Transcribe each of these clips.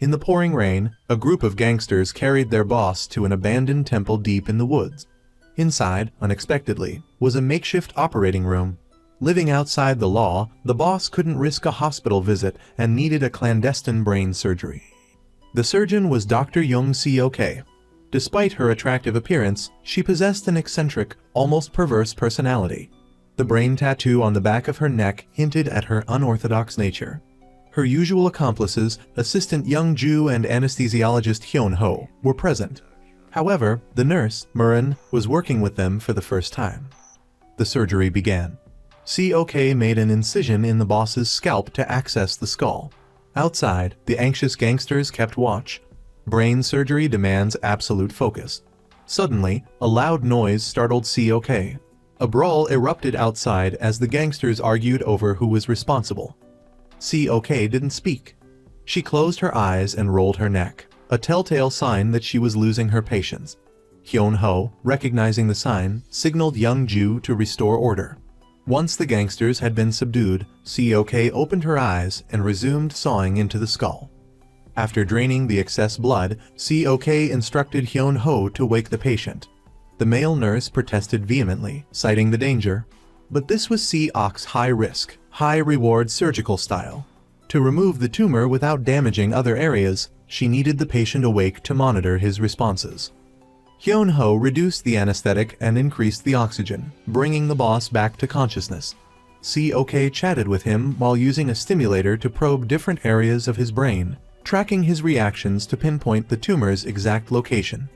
In the pouring rain, a group of gangsters carried their boss to an abandoned temple deep in the woods. Inside, unexpectedly, was a makeshift operating room. Living outside the law, the boss couldn't risk a hospital visit and needed a clandestine brain surgery. The surgeon was Dr. Young Seok. Despite her attractive appearance, she possessed an eccentric, almost perverse personality. The brain tattoo on the back of her neck hinted at her unorthodox nature. Her usual accomplices, assistant Young Ju and anesthesiologist Hyun Ho, were present. However, the nurse, Murin, was working with them for the first time. The surgery began. Seok made an incision in the boss's scalp to access the skull. Outside, the anxious gangsters kept watch. Brain surgery demands absolute focus. Suddenly, a loud noise startled Seok. A brawl erupted outside as the gangsters argued over who was responsible. Seok didn't speak. She closed her eyes and rolled her neck, a telltale sign that she was losing her patience. Hyun Ho, recognizing the sign, signaled Young Ju to restore order. Once the gangsters had been subdued, Seok opened her eyes and resumed sawing into the skull. After draining the excess blood, Seok instructed Hyun Ho to wake the patient. The male nurse protested vehemently, citing the danger. But this was Seok's high-risk, high-reward surgical style. To remove the tumor without damaging other areas, she needed the patient awake to monitor his responses. Hyun Ho reduced the anesthetic and increased the oxygen, bringing the boss back to consciousness. Seok chatted with him while using a stimulator to probe different areas of his brain, tracking his reactions to pinpoint the tumor's exact location.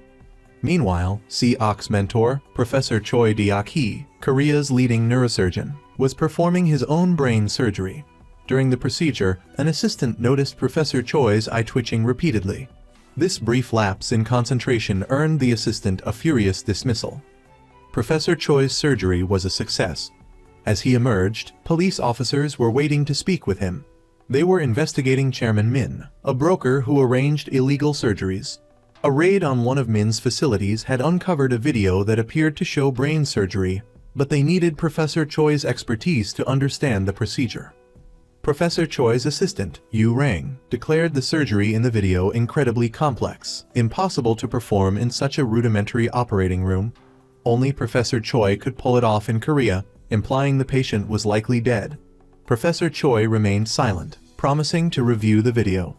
Meanwhile, Seok's mentor, Professor Choi Deok-hee, Korea's leading neurosurgeon, was performing his own brain surgery. During the procedure, an assistant noticed Professor Choi's eye twitching repeatedly. This brief lapse in concentration earned the assistant a furious dismissal. Professor Choi's surgery was a success. As he emerged, police officers were waiting to speak with him. They were investigating Chairman Min, a broker who arranged illegal surgeries. A raid on one of Min's facilities had uncovered a video that appeared to show brain surgery, but they needed Professor Choi's expertise to understand the procedure. Professor Choi's assistant, Yu Rang, declared the surgery in the video incredibly complex, impossible to perform in such a rudimentary operating room. Only Professor Choi could pull it off in Korea, implying the patient was likely dead. Professor Choi remained silent, promising to review the video.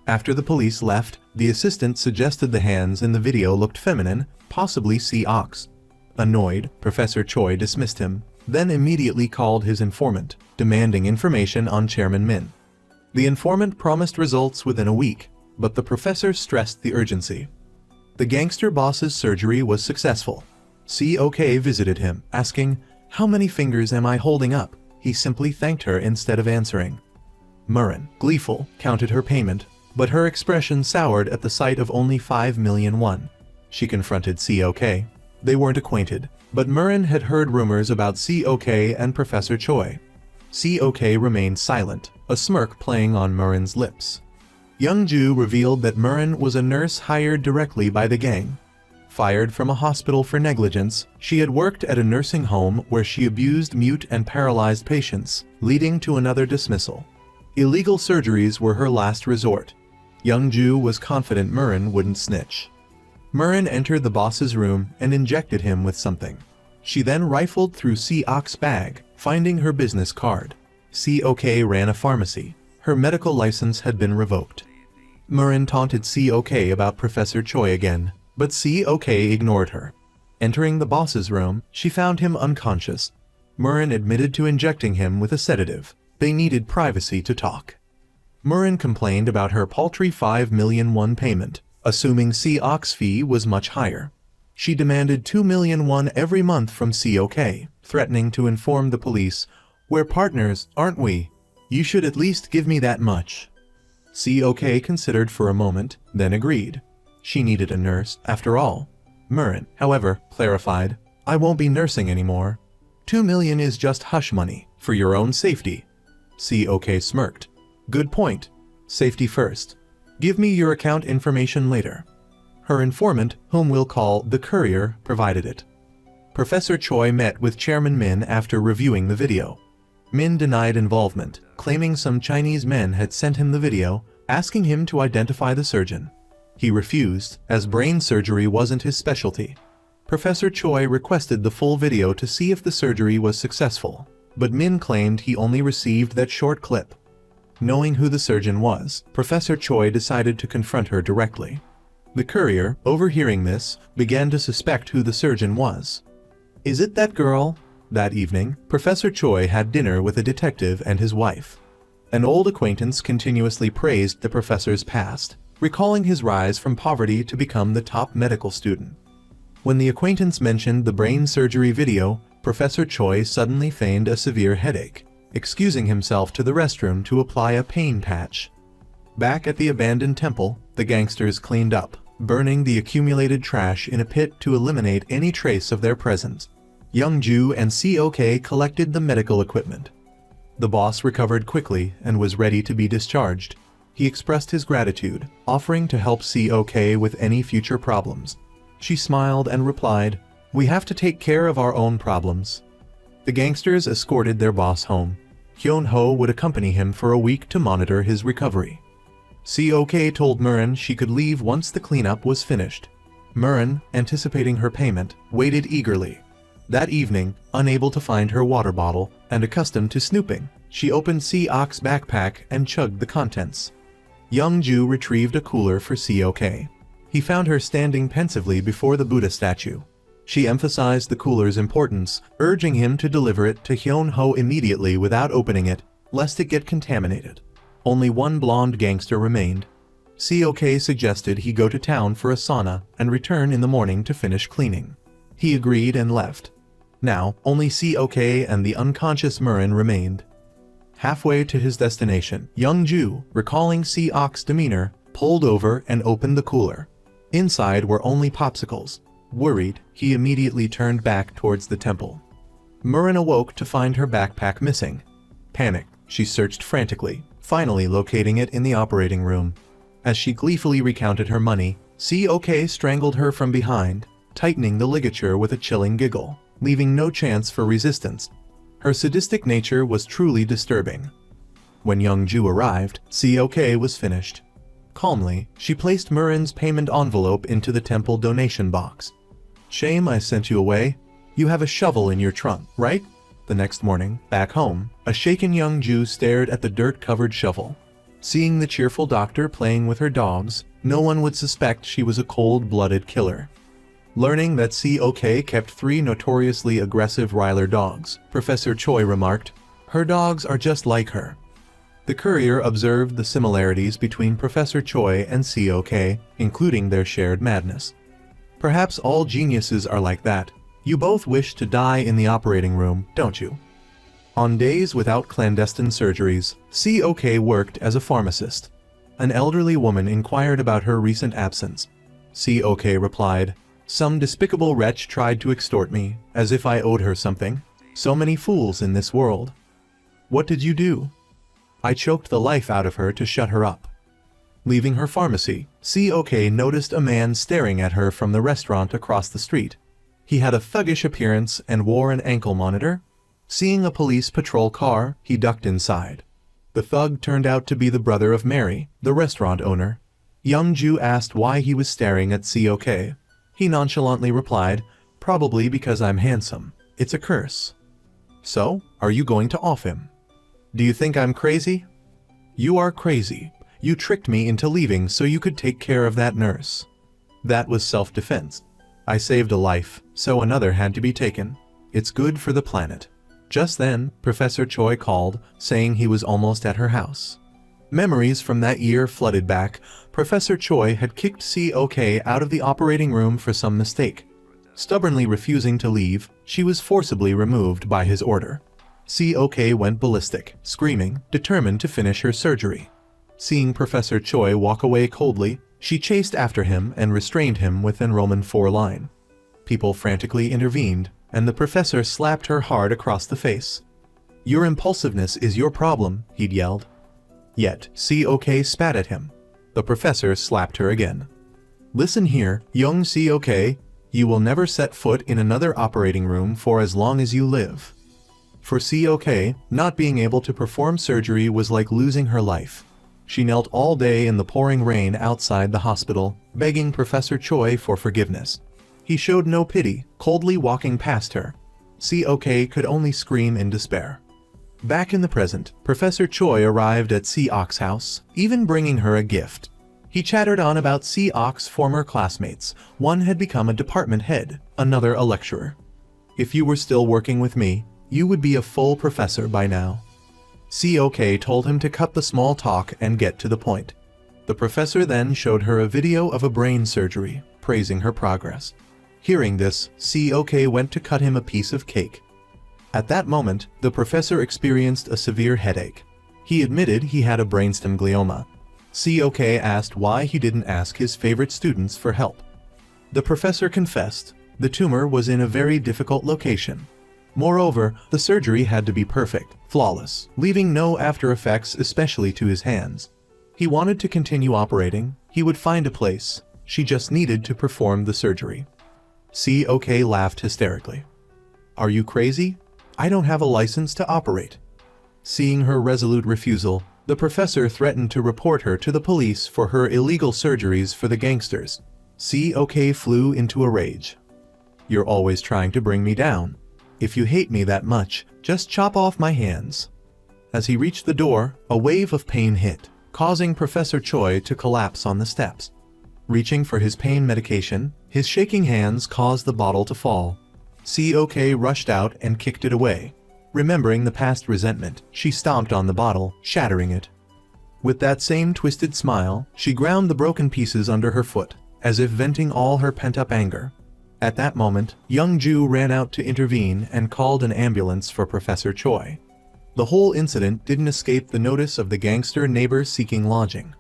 After the police left, the assistant suggested the hands in the video looked feminine, possibly Seok's. Annoyed, Professor Choi dismissed him, then immediately called his informant, demanding information on Chairman Min. The informant promised results within a week, but the professor stressed the urgency. The gangster boss's surgery was successful. Seok visited him, asking, "How many fingers am I holding up?" He simply thanked her instead of answering. Murin, gleeful, counted her payment, but her expression soured at the sight of only 5 million won. She confronted Seok. They weren't acquainted, but Murin had heard rumors about Seok and Professor Choi. Seok remained silent, a smirk playing on Murin's lips. Young Ju revealed that Murin was a nurse hired directly by the gang. Fired from a hospital for negligence, she had worked at a nursing home where she abused mute and paralyzed patients, leading to another dismissal. Illegal surgeries were her last resort. Young Ju was confident Murin wouldn't snitch. Murin entered the boss's room and injected him with something. She then rifled through Seok's bag, finding her business card. Seok ran a pharmacy. Her medical license had been revoked. Murin taunted Seok about Professor Choi again, but Seok ignored her. Entering the boss's room, she found him unconscious. Murin admitted to injecting him with a sedative. They needed privacy to talk. Murin complained about her paltry 5 million won payment, assuming Seok's fee was much higher. She demanded 2 million won every month from Seok, threatening to inform the police, "We're partners, aren't we? You should at least give me that much." Seok considered for a moment, then agreed. She needed a nurse, after all. Murin, however, clarified, "I won't be nursing anymore. 2 million is just hush money, for your own safety." Seok smirked. "Good point. Safety first. Give me your account information later." Her informant, whom we'll call the courier, provided it. Professor Choi met with Chairman Min after reviewing the video. Min denied involvement, claiming some Chinese men had sent him the video, asking him to identify the surgeon. He refused, as brain surgery wasn't his specialty. Professor Choi requested the full video to see if the surgery was successful, but Min claimed he only received that short clip. Knowing who the surgeon was, Professor Choi decided to confront her directly. The courier, overhearing this, began to suspect who the surgeon was. "Is it that girl?" That evening, Professor Choi had dinner with a detective and his wife. An old acquaintance continuously praised the professor's past, recalling his rise from poverty to become the top medical student. When the acquaintance mentioned the brain surgery video, Professor Choi suddenly feigned a severe headache, excusing himself to the restroom to apply a pain patch. Back at the abandoned temple, the gangsters cleaned up, burning the accumulated trash in a pit to eliminate any trace of their presence. Young-ju and COK collected the medical equipment. The boss recovered quickly and was ready to be discharged. He expressed his gratitude, offering to help COK with any future problems. She smiled and replied, "We have to take care of our own problems." The gangsters escorted their boss home. Hyun-ho would accompany him for a week to monitor his recovery. COK told Murin she could leave once the cleanup was finished. Murin, anticipating her payment, waited eagerly. That evening, unable to find her water bottle, and accustomed to snooping, she opened COK's backpack and chugged the contents. Young-ju retrieved a cooler for COK. He found her standing pensively before the Buddha statue. She emphasized the cooler's importance, urging him to deliver it to Hyun-ho immediately without opening it, lest it get contaminated. Only one blonde gangster remained. COK suggested he go to town for a sauna and return in the morning to finish cleaning. He agreed and left. Now, only COK and the unconscious Murin remained. Halfway to his destination, Young-ju, recalling COK's demeanor, pulled over and opened the cooler. Inside were only popsicles. Worried, he immediately turned back towards the temple. Murin awoke to find her backpack missing. Panicked, she searched frantically, finally locating it in the operating room. As she gleefully recounted her money, COK strangled her from behind, tightening the ligature with a chilling giggle, leaving no chance for resistance. Her sadistic nature was truly disturbing. When Young-ju arrived, COK was finished. Calmly, she placed Murin's payment envelope into the temple donation box. "Shame I sent you away. You have a shovel in your trunk, right?" The next morning, back home, a shaken Young-ju stared at the dirt-covered shovel. Seeing the cheerful doctor playing with her dogs, no one would suspect she was a cold-blooded killer. Learning that COK kept 3 notoriously aggressive Ryler dogs, Professor Choi remarked, "Her dogs are just like her." The courier observed the similarities between Professor Choi and COK, including their shared madness. "Perhaps all geniuses are like that. You both wish to die in the operating room, don't you?" On days without clandestine surgeries, COK worked as a pharmacist. An elderly woman inquired about her recent absence. COK replied, "Some despicable wretch tried to extort me, as if I owed her something. So many fools in this world." "What did you do?" "I choked the life out of her to shut her up." Leaving her pharmacy, COK noticed a man staring at her from the restaurant across the street. He had a thuggish appearance and wore an ankle monitor. Seeing a police patrol car, he ducked inside. The thug turned out to be the brother of Mary, the restaurant owner. Young-ju asked why he was staring at COK. He nonchalantly replied, "Probably because I'm handsome. It's a curse." "So, are you going to off him?" "Do you think I'm crazy?" "You are crazy. You tricked me into leaving so you could take care of that nurse." "That was self-defense. I saved a life, so another had to be taken. It's good for the planet." Just then, Professor Choi called, saying he was almost at her house. Memories from that year flooded back. Professor Choi had kicked COK out of the operating room for some mistake. Stubbornly refusing to leave, she was forcibly removed by his order. COK went ballistic, screaming, determined to finish her surgery. Seeing Professor Choi walk away coldly, she chased after him and restrained him with an Roman 4 line. People frantically intervened, and the professor slapped her hard across the face. "Your impulsiveness is your problem," he'd yelled. Yet, COK spat at him. The professor slapped her again. "Listen here, young COK, you will never set foot in another operating room for as long as you live." For COK, not being able to perform surgery was like losing her life. She knelt all day in the pouring rain outside the hospital, begging Professor Choi for forgiveness. He showed no pity, coldly walking past her. Seok could only scream in despair. Back in the present, Professor Choi arrived at Seok's house, even bringing her a gift. He chattered on about Seok's former classmates. One had become a department head, another a lecturer. If you were still working with me, you would be a full professor by now. Seok told him to cut the small talk and get to the point. The professor then showed her a video of a brain surgery, praising her progress. Hearing this, Seok went to cut him a piece of cake. At that moment, the professor experienced a severe headache. He admitted he had a brainstem glioma. Seok asked why he didn't ask his favorite students for help. The professor confessed. The tumor was in a very difficult location. Moreover, the surgery had to be perfect, flawless, leaving no after effects, especially to his hands. He wanted to continue operating. He would find a place. She just needed to perform the surgery. Seok laughed hysterically. Are you crazy? I don't have a license to operate. Seeing her resolute refusal, the professor threatened to report her to the police for her illegal surgeries for the gangsters. Seok flew into a rage. You're always trying to bring me down. If you hate me that much, just chop off my hands. As he reached the door, a wave of pain hit, causing Professor Choi to collapse on the steps. Reaching for his pain medication, his shaking hands caused the bottle to fall. Seok rushed out and kicked it away. Remembering the past resentment, she stomped on the bottle, shattering it. With that same twisted smile, she ground the broken pieces under her foot, as if venting all her pent-up anger. At that moment, young Ju ran out to intervene and called an ambulance for Professor Choi. The whole incident didn't escape the notice of the gangster neighbors seeking lodging.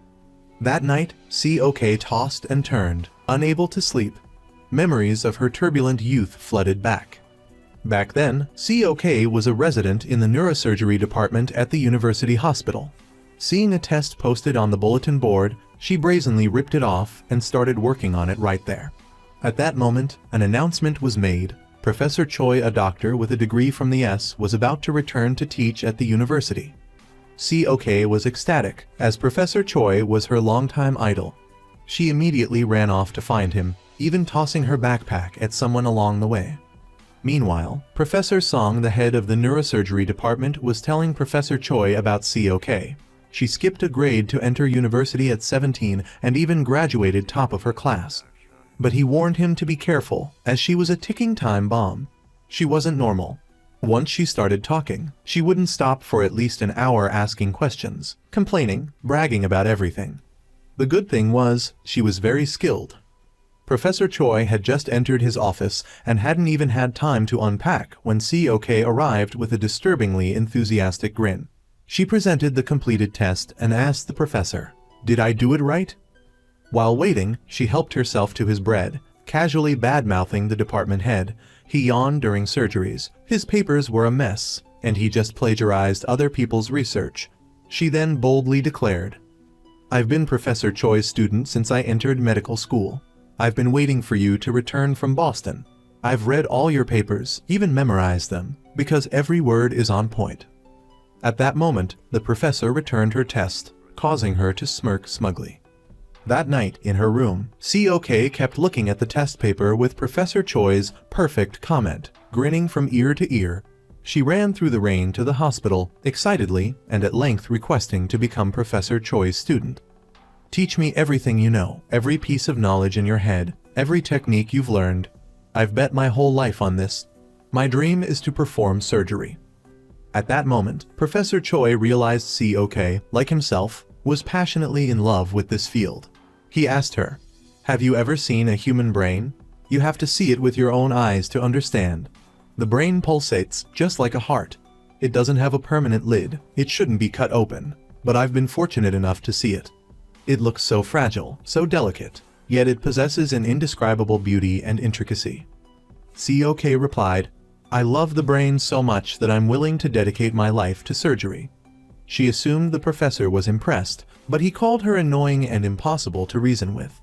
That night, Seok tossed and turned, unable to sleep. Memories of her turbulent youth flooded back. Back then, Seok was a resident in the neurosurgery department at the university hospital. Seeing a test posted on the bulletin board, she brazenly ripped it off and started working on it right there. At that moment, an announcement was made. Professor Choi, a doctor with a degree from the S, was about to return to teach at the university. Seok was ecstatic, as Professor Choi was her longtime idol. She immediately ran off to find him, even tossing her backpack at someone along the way. Meanwhile, Professor Song, the head of the neurosurgery department, was telling Professor Choi about Seok. She skipped a grade to enter university at 17 and even graduated top of her class. But he warned him to be careful, as she was a ticking time bomb. She wasn't normal. Once she started talking, she wouldn't stop for at least an hour asking questions, complaining, bragging about everything. The good thing was, she was very skilled. Professor Choi had just entered his office and hadn't even had time to unpack when Seok arrived with a disturbingly enthusiastic grin. She presented the completed test and asked the professor, "Did I do it right?" While waiting, she helped herself to his bread, casually bad-mouthing the department head. He yawned during surgeries, his papers were a mess, and he just plagiarized other people's research. She then boldly declared, "I've been Professor Choi's student since I entered medical school. I've been waiting for you to return from Boston. I've read all your papers, even memorized them, because every word is on point." At that moment, the professor returned her test, causing her to smirk smugly. That night, in her room, Seok kept looking at the test paper with Professor Choi's perfect comment, grinning from ear to ear. She ran through the rain to the hospital, excitedly, and at length requesting to become Professor Choi's student. "Teach me everything you know, every piece of knowledge in your head, every technique you've learned. I've bet my whole life on this. My dream is to perform surgery." At that moment, Professor Choi realized Seok, like himself, was passionately in love with this field. He asked her, "Have you ever seen a human brain? You have to see it with your own eyes to understand. The brain pulsates, just like a heart. It doesn't have a permanent lid, it shouldn't be cut open, but I've been fortunate enough to see it. It looks so fragile, so delicate, yet it possesses an indescribable beauty and intricacy." Seok replied, "I love the brain so much that I'm willing to dedicate my life to surgery." She assumed the professor was impressed, but he called her annoying and impossible to reason with.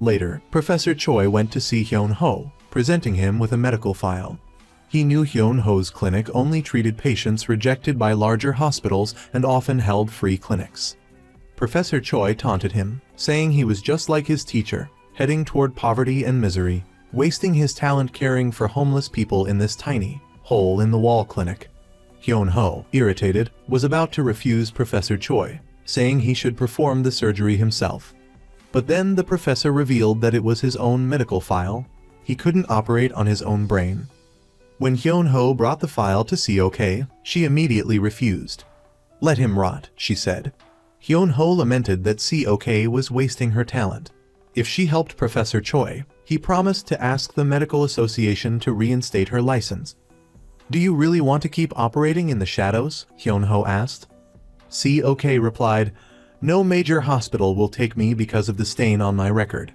Later, Professor Choi went to see Hyun Ho, presenting him with a medical file. He knew Hyun Ho's clinic only treated patients rejected by larger hospitals and often held free clinics. Professor Choi taunted him, saying he was just like his teacher, heading toward poverty and misery, wasting his talent caring for homeless people in this tiny, hole-in-the-wall clinic. Hyun-ho, irritated, was about to refuse Professor Choi, saying he should perform the surgery himself. But then the professor revealed that it was his own medical file. He couldn't operate on his own brain. When Hyun-ho brought the file to Seok, she immediately refused. "Let him rot," she said. Hyun-ho lamented that Seok was wasting her talent. If she helped Professor Choi, he promised to ask the medical association to reinstate her license. "Do you really want to keep operating in the shadows?" Hyun-ho asked. Seok replied, "No major hospital will take me because of the stain on my record.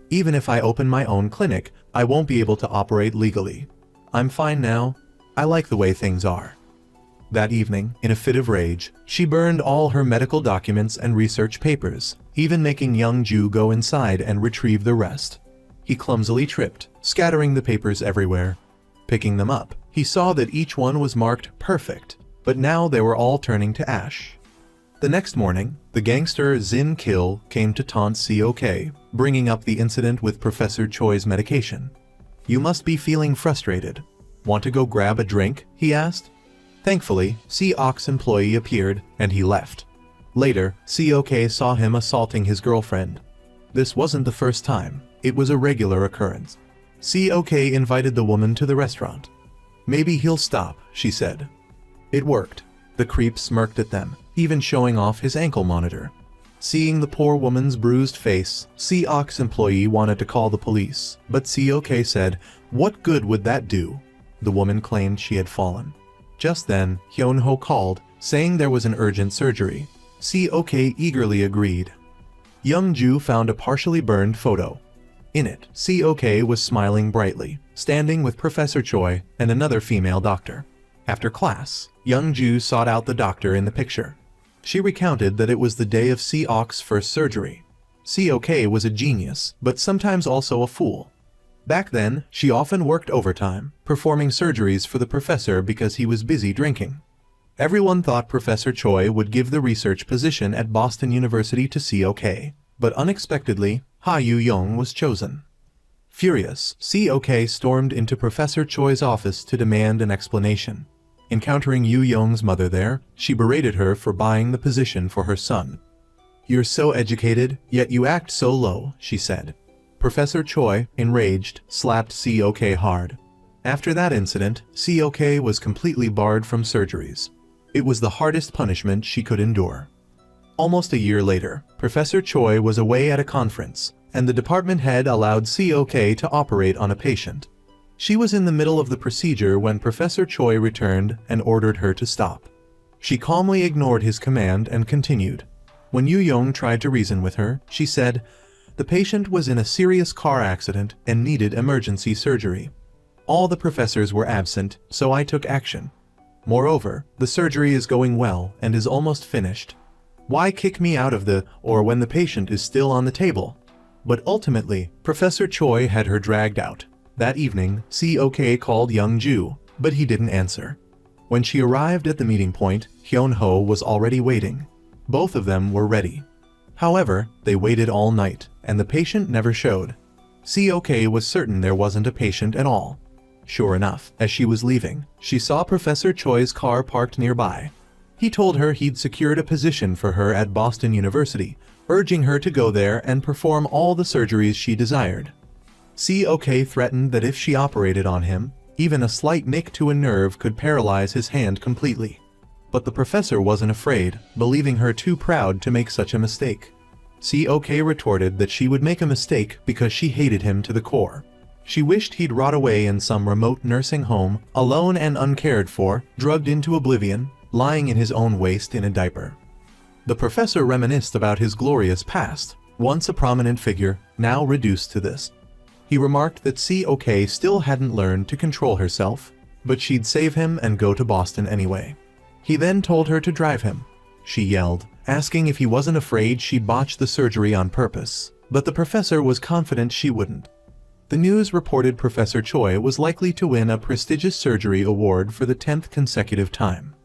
Even if I open my own clinic, I won't be able to operate legally. I'm fine now. I like the way things are." That evening, in a fit of rage, she burned all her medical documents and research papers, even making young Ju go inside and retrieve the rest. He clumsily tripped, scattering the papers everywhere. Picking them up, he saw that each one was marked perfect, but now they were all turning to ash. The next morning, the gangster Zin Kil came to taunt Seok, bringing up the incident with Professor Choi's medication. "You must be feeling frustrated. Want to go grab a drink?" he asked. Thankfully, Seok's employee appeared, and he left. Later, Seok saw him assaulting his girlfriend. This wasn't the first time, it was a regular occurrence. Seok invited the woman to the restaurant. "Maybe he'll stop," she said. It worked. The creep smirked at them, even showing off his ankle monitor. Seeing the poor woman's bruised face, Seok's employee wanted to call the police, but Seok said, "What good would that do?" The woman claimed she had fallen. Just then, Hyun-ho called, saying there was an urgent surgery. Seok eagerly agreed. Young Ju found a partially burned photo. In it, Seok was smiling brightly, standing with Professor Choi and another female doctor. After class, young Ju sought out the doctor in the picture. She recounted that it was the day of Seok's first surgery. Seok was a genius, but sometimes also a fool. Back then, she often worked overtime, performing surgeries for the professor because he was busy drinking. Everyone thought Professor Choi would give the research position at Boston University to Seok, but unexpectedly, Ha Yu-young was chosen. Furious, Seok stormed into Professor Choi's office to demand an explanation. Encountering Yu-young's mother there, she berated her for buying the position for her son. "You're so educated, yet you act so low," she said. Professor Choi, enraged, slapped Seok hard. After that incident, Seok was completely barred from surgeries. It was the hardest punishment she could endure. Almost a year later, Professor Choi was away at a conference, and the department head allowed Seok to operate on a patient. She was in the middle of the procedure when Professor Choi returned and ordered her to stop. She calmly ignored his command and continued. When Yu-young tried to reason with her, she said, "The patient was in a serious car accident and needed emergency surgery. All the professors were absent, so I took action. Moreover, the surgery is going well and is almost finished. Why kick me out of or when the patient is still on the table?" But ultimately, Professor Choi had her dragged out. That evening, Seok called young Ju, but he didn't answer. When she arrived at the meeting point, Hyun-ho was already waiting. Both of them were ready. However, they waited all night, and the patient never showed. Seok was certain there wasn't a patient at all. Sure enough, as she was leaving, she saw Professor Choi's car parked nearby. He told her he'd secured a position for her at Boston University, urging her to go there and perform all the surgeries she desired. Seok threatened that if she operated on him, even a slight nick to a nerve could paralyze his hand completely. But the professor wasn't afraid, believing her too proud to make such a mistake. Seok retorted that she would make a mistake because she hated him to the core. She wished he'd rot away in some remote nursing home, alone and uncared for, drugged into oblivion, lying in his own waste in a diaper. The professor reminisced about his glorious past, once a prominent figure, now reduced to this. He remarked that Seok still hadn't learned to control herself, but she'd save him and go to Boston anyway. He then told her to drive him. She yelled, asking if he wasn't afraid she'd botch the surgery on purpose, but the professor was confident she wouldn't. The news reported Professor Choi was likely to win a prestigious surgery award for the 10th consecutive time.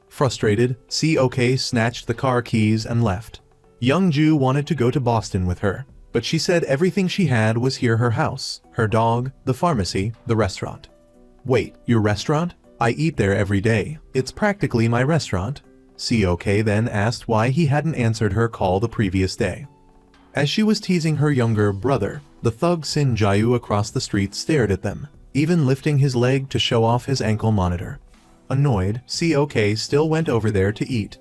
Frustrated, Seok snatched the car keys and left. Young-ju wanted to go to Boston with her, but she said everything she had was here: her house, her dog, the pharmacy, the restaurant. Wait, your restaurant? I eat there every day. It's practically my restaurant. Seok then asked why he hadn't answered her call the previous day. As she was teasing her younger brother, the thug Sin Jayu across the street stared at them, even lifting his leg to show off his ankle monitor. Annoyed, Seok still went over there to eat.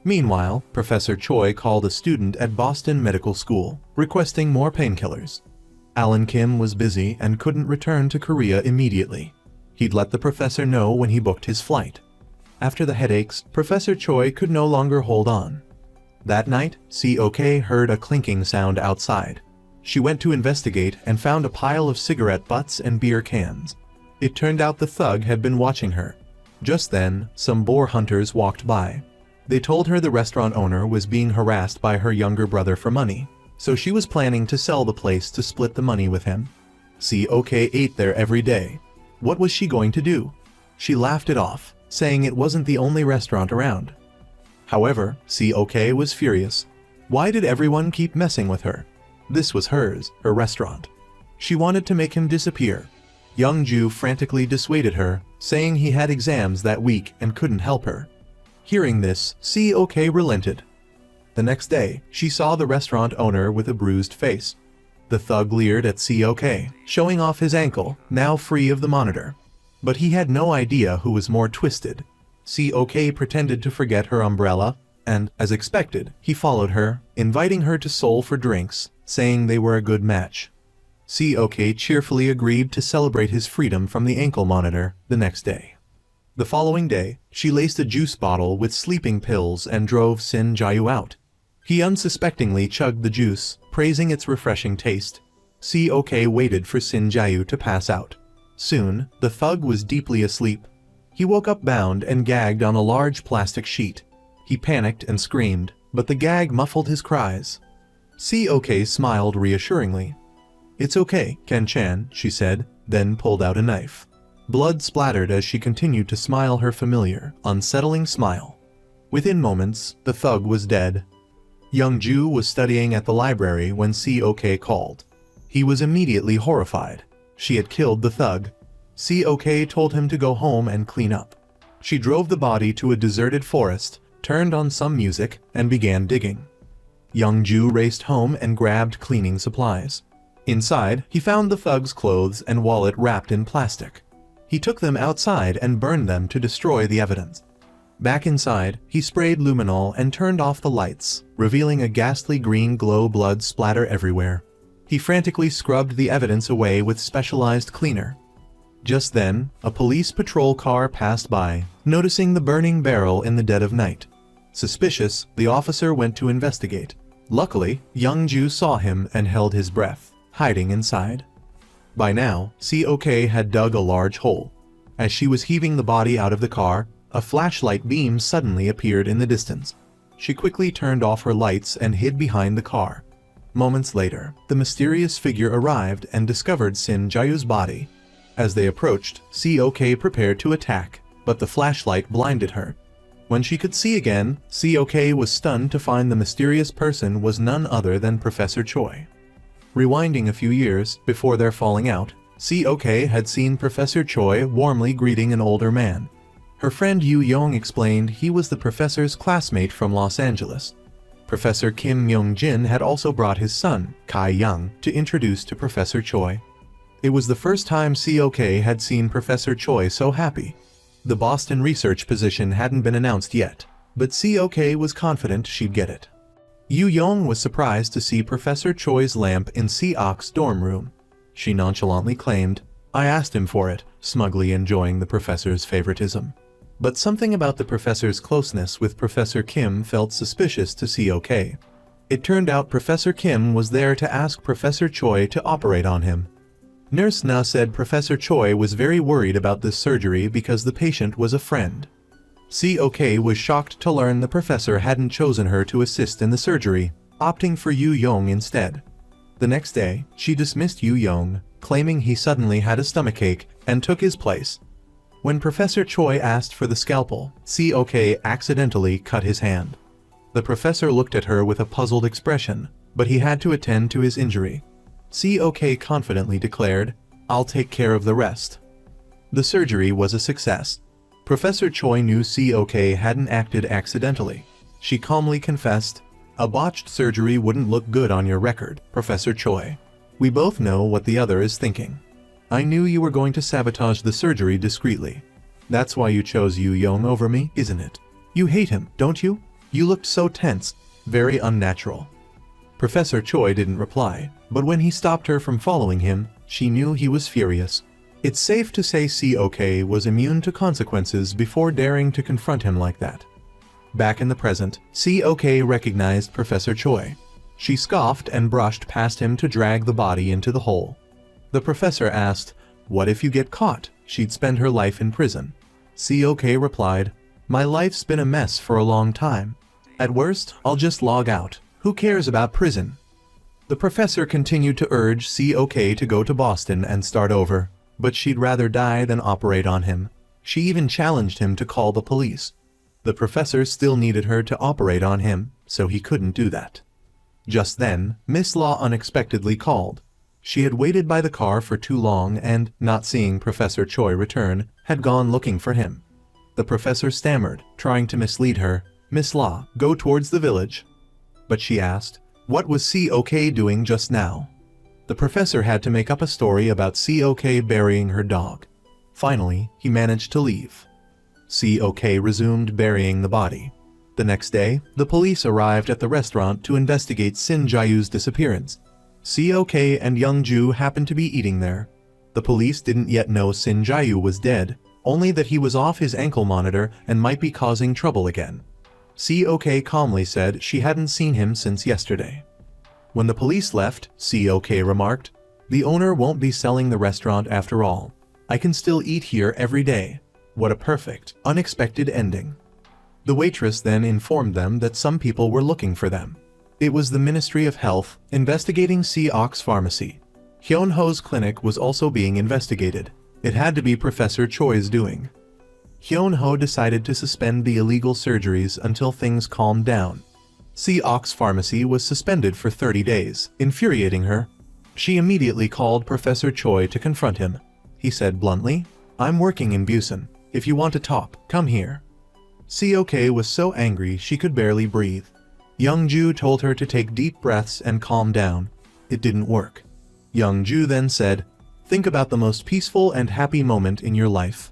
Meanwhile, Professor Choi called a student at Boston Medical School, requesting more painkillers. Alan Kim was busy and couldn't return to Korea immediately. He'd let the professor know when he booked his flight. After the headaches, Professor Choi could no longer hold on. That night, Seok heard a clinking sound outside. She went to investigate and found a pile of cigarette butts and beer cans. It turned out the thug had been watching her. Just then, some boar hunters walked by. They told her the restaurant owner was being harassed by her younger brother for money, so she was planning to sell the place to split the money with him. Seok ate there every day. What was she going to do? She laughed it off, saying it wasn't the only restaurant around. However, Seok was furious. Why did everyone keep messing with her? This was hers, her restaurant. She wanted to make him disappear. Young-ju frantically dissuaded her, saying he had exams that week and couldn't help her. Hearing this, Seok relented. The next day, she saw the restaurant owner with a bruised face. The thug leered at Seok, showing off his ankle, now free of the monitor. But he had no idea who was more twisted. Seok pretended to forget her umbrella, and, as expected, he followed her, inviting her to Seoul for drinks, saying they were a good match. Seok cheerfully agreed to celebrate his freedom from the ankle monitor the next day. The following day, she laced a juice bottle with sleeping pills and drove Sin Jayu out. He unsuspectingly chugged the juice, praising its refreshing taste. Seok waited for Sin Jayu to pass out. Soon, the thug was deeply asleep. He woke up bound and gagged on a large plastic sheet. He panicked and screamed, but the gag muffled his cries. Seok smiled reassuringly. "It's okay, Ken-chan," she said, then pulled out a knife. Blood splattered as she continued to smile her familiar, unsettling smile. Within moments, the thug was dead. Young-ju was studying at the library when Seok called. He was immediately horrified. She had killed the thug. Seok told him to go home and clean up. She drove the body to a deserted forest, turned on some music, and began digging. Young-ju raced home and grabbed cleaning supplies. Inside, he found the thug's clothes and wallet wrapped in plastic. He took them outside and burned them to destroy the evidence. Back inside, he sprayed luminol and turned off the lights, revealing a ghastly green glow. Blood splatter everywhere. He frantically scrubbed the evidence away with specialized cleaner. Just then, a police patrol car passed by, noticing the burning barrel in the dead of night. Suspicious, the officer went to investigate. Luckily, Young-ju saw him and held his breath, hiding inside. By now, Seok had dug a large hole. As she was heaving the body out of the car, a flashlight beam suddenly appeared in the distance. She quickly turned off her lights and hid behind the car. Moments later, the mysterious figure arrived and discovered Sin Jayu's body. As they approached, Seok prepared to attack, but the flashlight blinded her. When she could see again, Seok was stunned to find the mysterious person was none other than Professor Choi. Rewinding a few years, before their falling out, Seok had seen Professor Choi warmly greeting an older man. Her friend Yu Yong explained he was the professor's classmate from Los Angeles. Professor Kim Myung-jin had also brought his son, Kai Young, to introduce to Professor Choi. It was the first time Seok had seen Professor Choi so happy. The Boston research position hadn't been announced yet, but Seok was confident she'd get it. Yu Yong was surprised to see Professor Choi's lamp in Seok's dorm room. She nonchalantly claimed, "I asked him for it," smugly enjoying the professor's favoritism. But something about the professor's closeness with Professor Kim felt suspicious to Seok. It turned out Professor Kim was there to ask Professor Choi to operate on him. Nurse Na said Professor Choi was very worried about this surgery because the patient was a friend. Seok was shocked to learn the professor hadn't chosen her to assist in the surgery, opting for Yu Yong instead. The next day, she dismissed Yu Yong, claiming he suddenly had a stomachache, and took his place. When Professor Choi asked for the scalpel, Seok accidentally cut his hand. The professor looked at her with a puzzled expression, but he had to attend to his injury. COK confidently declared, "I'll take care of the rest." The surgery was a success. Professor Choi knew COK hadn't acted accidentally. She calmly confessed, "A botched surgery wouldn't look good on your record, Professor Choi. We both know what the other is thinking. I knew you were going to sabotage the surgery discreetly. That's why you chose Yu Yong over me, isn't it? You hate him, don't you? You looked so tense, very unnatural." Professor Choi didn't reply, but when he stopped her from following him, she knew he was furious. It's safe to say COK was immune to consequences before daring to confront him like that. Back in the present, COK recognized Professor Choi. She scoffed and brushed past him to drag the body into the hole. The professor asked, "What if you get caught? She'd spend her life in prison." COK replied, "My life's been a mess for a long time. At worst, I'll just log out. Who cares about prison?" The professor continued to urge COK to go to Boston and start over, but she'd rather die than operate on him. She even challenged him to call the police. The professor still needed her to operate on him, so he couldn't do that. Just then, Miss Law unexpectedly called. She had waited by the car for too long and, not seeing Professor Choi return, had gone looking for him. The professor stammered, trying to mislead her, "Miss Law, go towards the village." But she asked, what was COK doing just now? The professor had to make up a story about COK burying her dog. Finally, he managed to leave. COK resumed burying the body. The next day, the police arrived at the restaurant to investigate Sin Jayu's disappearance. COK and Young Ju happened to be eating there. The police didn't yet know Sin Jayu was dead, only that he was off his ankle monitor and might be causing trouble again. COK calmly said she hadn't seen him since yesterday. When the police left, COK remarked, "The owner won't be selling the restaurant after all. I can still eat here every day." What a perfect, unexpected ending. The waitress then informed them that some people were looking for them. It was the Ministry of Health, investigating COK's pharmacy. Hyun Ho's clinic was also being investigated. It had to be Professor Choi's doing. Hyun Ho decided to suspend the illegal surgeries until things calmed down. COK's pharmacy was suspended for 30 days, infuriating her. She immediately called Professor Choi to confront him. He said bluntly, "I'm working in Busan. If you want to talk, come here." COK was so angry she could barely breathe. Young Ju told her to take deep breaths and calm down. It didn't work. Young Ju then said, "Think about the most peaceful and happy moment in your life."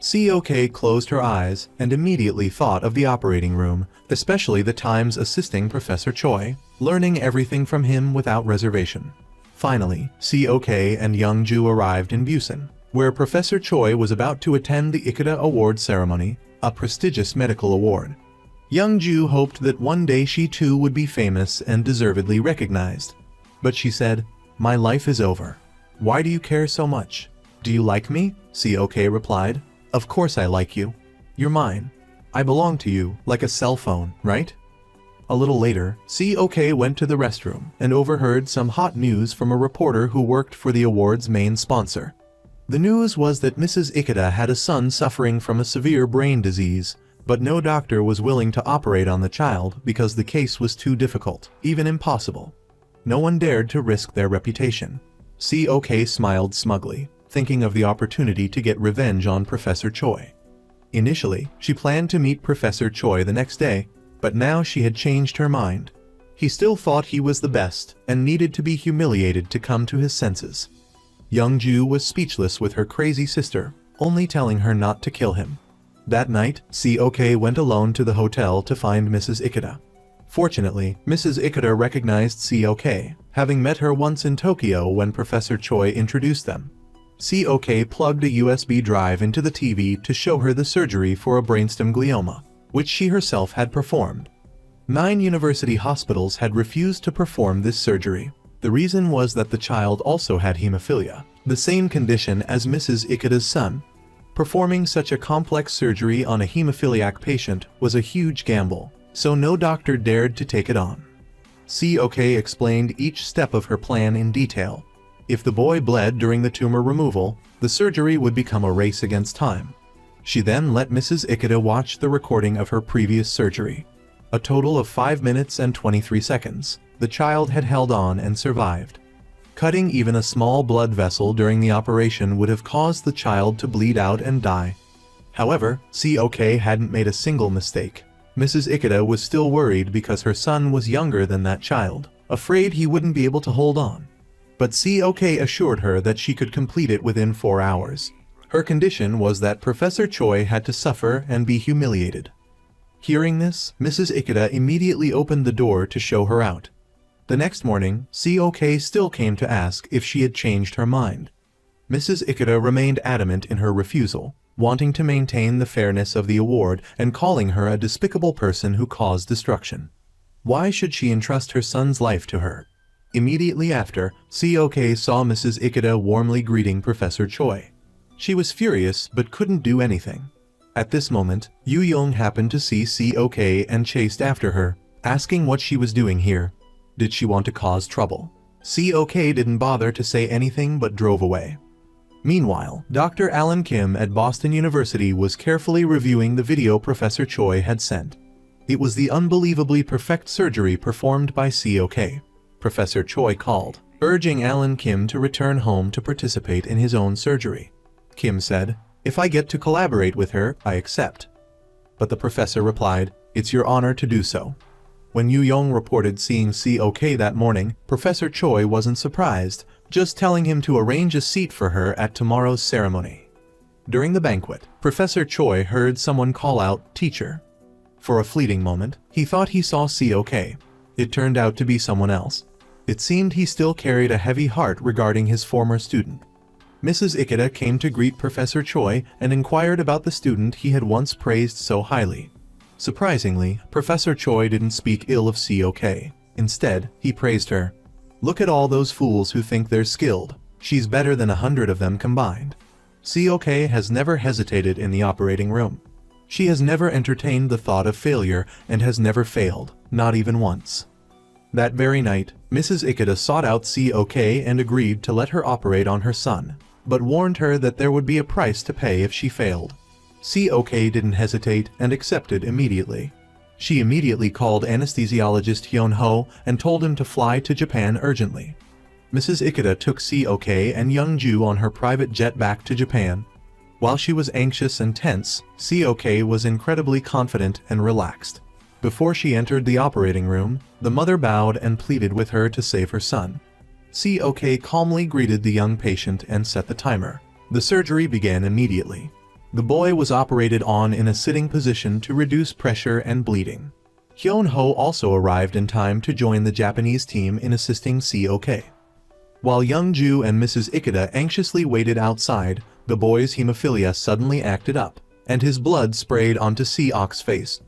COK closed her eyes and immediately thought of the operating room, especially the times assisting Professor Choi, learning everything from him without reservation. Finally, COK and Young Ju arrived in Busan, where Professor Choi was about to attend the Ikada Award ceremony, a prestigious medical award. Young Ju hoped that one day she too would be famous and deservedly recognized. But she said, "My life is over. Why do you care so much? Do you like me?" COK replied, "Of course I like you. You're mine. I belong to you, like a cell phone, right?" A little later, COK went to the restroom and overheard some hot news from a reporter who worked for the award's main sponsor. The news was that Mrs. Ikada had a son suffering from a severe brain disease, but no doctor was willing to operate on the child because the case was too difficult, even impossible. No one dared to risk their reputation. COK smiled smugly, thinking of the opportunity to get revenge on Professor Choi. Initially, she planned to meet Professor Choi the next day, but now she had changed her mind. He still thought he was the best and needed to be humiliated to come to his senses. Young Ju was speechless with her crazy sister, only telling her not to kill him. That night, COK went alone to the hotel to find Mrs. Ikada. Fortunately, Mrs. Ikada recognized COK, having met her once in Tokyo when Professor Choi introduced them. COK plugged a USB drive into the TV to show her the surgery for a brainstem glioma, which she herself had performed. 9 university hospitals had refused to perform this surgery. The reason was that the child also had hemophilia, the same condition as Mrs. Ikada's son. Performing such a complex surgery on a hemophiliac patient was a huge gamble, so no doctor dared to take it on. COK explained each step of her plan in detail. If the boy bled during the tumor removal, the surgery would become a race against time. She then let Mrs. Ikada watch the recording of her previous surgery. A total of 5 minutes and 23 seconds. The child had held on and survived. Cutting even a small blood vessel during the operation would have caused the child to bleed out and die. However, COK hadn't made a single mistake. Mrs. Ikada was still worried because her son was younger than that child, afraid he wouldn't be able to hold on. But COK assured her that she could complete it within 4 hours. Her condition was that Professor Choi had to suffer and be humiliated. Hearing this, Mrs. Ikada immediately opened the door to show her out. The next morning, COK still came to ask if she had changed her mind. Mrs. Ikada remained adamant in her refusal, wanting to maintain the fairness of the award and calling her a despicable person who caused destruction. Why should she entrust her son's life to her? Immediately after, COK saw Mrs. Ikada warmly greeting Professor Choi. She was furious but couldn't do anything. At this moment, Yu Young happened to see COK and chased after her, asking what she was doing here. Did she want to cause trouble? COK didn't bother to say anything but drove away. Meanwhile, Dr. Alan Kim at Boston University was carefully reviewing the video Professor Choi had sent. It was the unbelievably perfect surgery performed by COK. Professor Choi called, urging Alan Kim to return home to participate in his own surgery. Kim said, "If I get to collaborate with her, I accept." But the professor replied, "It's your honor to do so." When Yu Yong reported seeing COK that morning, Professor Choi wasn't surprised, just telling him to arrange a seat for her at tomorrow's ceremony. During the banquet, Professor Choi heard someone call out, "Teacher." For a fleeting moment, he thought he saw COK. It turned out to be someone else. It seemed he still carried a heavy heart regarding his former student. Mrs. Ikada came to greet Professor Choi and inquired about the student he had once praised so highly. Surprisingly, Professor Choi didn't speak ill of COK. Instead, he praised her. "Look at all those fools who think they're skilled. She's better than 100 of them combined." COK has never hesitated in the operating room. She has never entertained the thought of failure and has never failed, not even once. That very night, Mrs. Ikada sought out COK and agreed to let her operate on her son, but warned her that there would be a price to pay if she failed. COK didn't hesitate and accepted immediately. She immediately called anesthesiologist Hyun Ho and told him to fly to Japan urgently. Mrs. Ikada took COK and Young Ju on her private jet back to Japan. While she was anxious and tense, COK was incredibly confident and relaxed. Before she entered the operating room, the mother bowed and pleaded with her to save her son. COK calmly greeted the young patient and set the timer. The surgery began immediately. The boy was operated on in a sitting position to reduce pressure and bleeding. Hyun Ho also arrived in time to join the Japanese team in assisting COK. While Young Ju and Mrs. Ikada anxiously waited outside, the boy's hemophilia suddenly acted up, and his blood sprayed onto COK's face.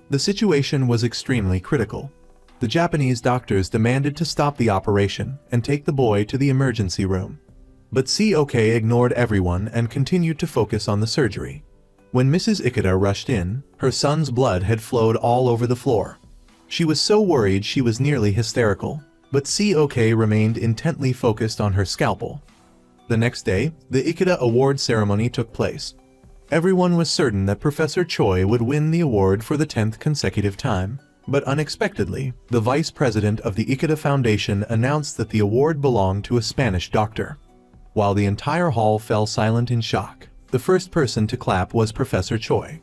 The situation was extremely critical. The Japanese doctors demanded to stop the operation and take the boy to the emergency room. But COK ignored everyone and continued to focus on the surgery. When Mrs. Ikada rushed in, her son's blood had flowed all over the floor. She was so worried she was nearly hysterical, but COK remained intently focused on her scalpel. The next day, the Ikada Award ceremony took place. Everyone was certain that Professor Choi would win the award for the 10th consecutive time, but unexpectedly, the vice president of the Ikada Foundation announced that the award belonged to a Spanish doctor. While the entire hall fell silent in shock, the first person to clap was Professor Choi.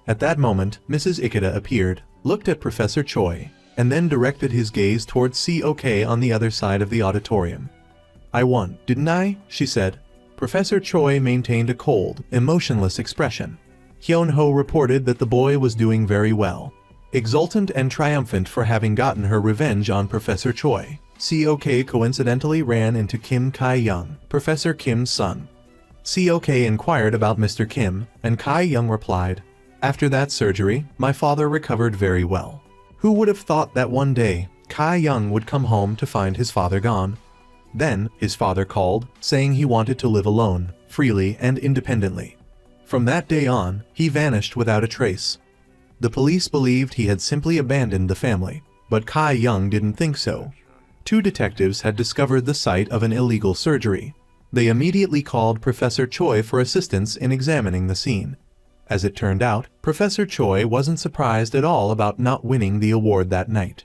At that moment, Mrs. Ikada appeared, looked at Professor Choi, and then directed his gaze towards COK on the other side of the auditorium. "I won, didn't I?" she said. Professor Choi maintained a cold, emotionless expression. Hyun Ho reported that the boy was doing very well. Exultant and triumphant for having gotten her revenge on Professor Choi, COK coincidentally ran into Kim Kai-young, Professor Kim's son. COK inquired about Mr. Kim, and Kai-young replied, "After that surgery, my father recovered very well." Who would have thought that one day, Kai-young would come home to find his father gone? Then, his father called, saying he wanted to live alone, freely and independently. From that day on, he vanished without a trace. The police believed he had simply abandoned the family, but Kai-young didn't think so. Two detectives had discovered the site of an illegal surgery. They immediately called Professor Choi for assistance in examining the scene. As it turned out, Professor Choi wasn't surprised at all about not winning the award that night.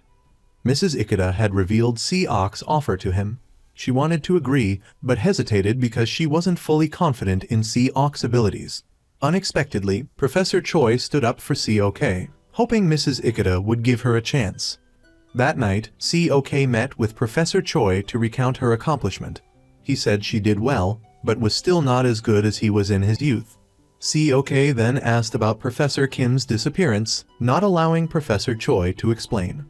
Mrs. Ikada had revealed Seok's offer to him. She wanted to agree, but hesitated because she wasn't fully confident in Seok's abilities. Unexpectedly, Professor Choi stood up for Seok, hoping Mrs. Ikada would give her a chance. That night, Seok met with Professor Choi to recount her accomplishment. He said she did well, but was still not as good as he was in his youth. Seok then asked about Professor Kim's disappearance, not allowing Professor Choi to explain.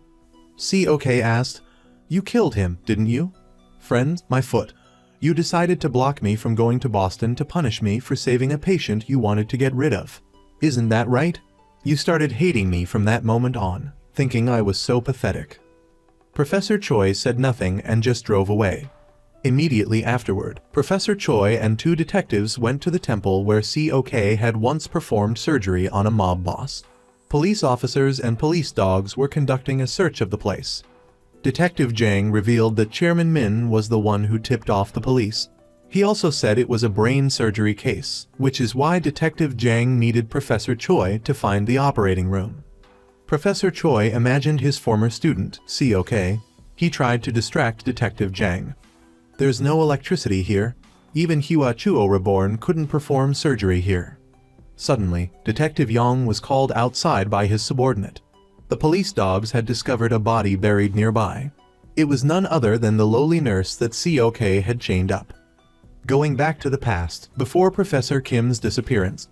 Seok asked, "You killed him, didn't you?" "Friend, my foot. You decided to block me from going to Boston to punish me for saving a patient you wanted to get rid of. Isn't that right? You started hating me from that moment on, thinking I was so pathetic." Professor Choi said nothing and just drove away. Immediately afterward, Professor Choi and two detectives went to the temple where Seok had once performed surgery on a mob boss. Police officers and police dogs were conducting a search of the place. Detective Jang revealed that Chairman Min was the one who tipped off the police. He also said it was a brain surgery case, which is why Detective Jang needed Professor Choi to find the operating room. Professor Choi imagined his former student, Seok. He tried to distract Detective Jang. "There's no electricity here. Even Hua Chuo Reborn couldn't perform surgery here." Suddenly, Detective Yang was called outside by his subordinate. The police dogs had discovered a body buried nearby. It was none other than the lowly nurse that Seok had chained up. Going back to the past, before Professor Kim's disappearance.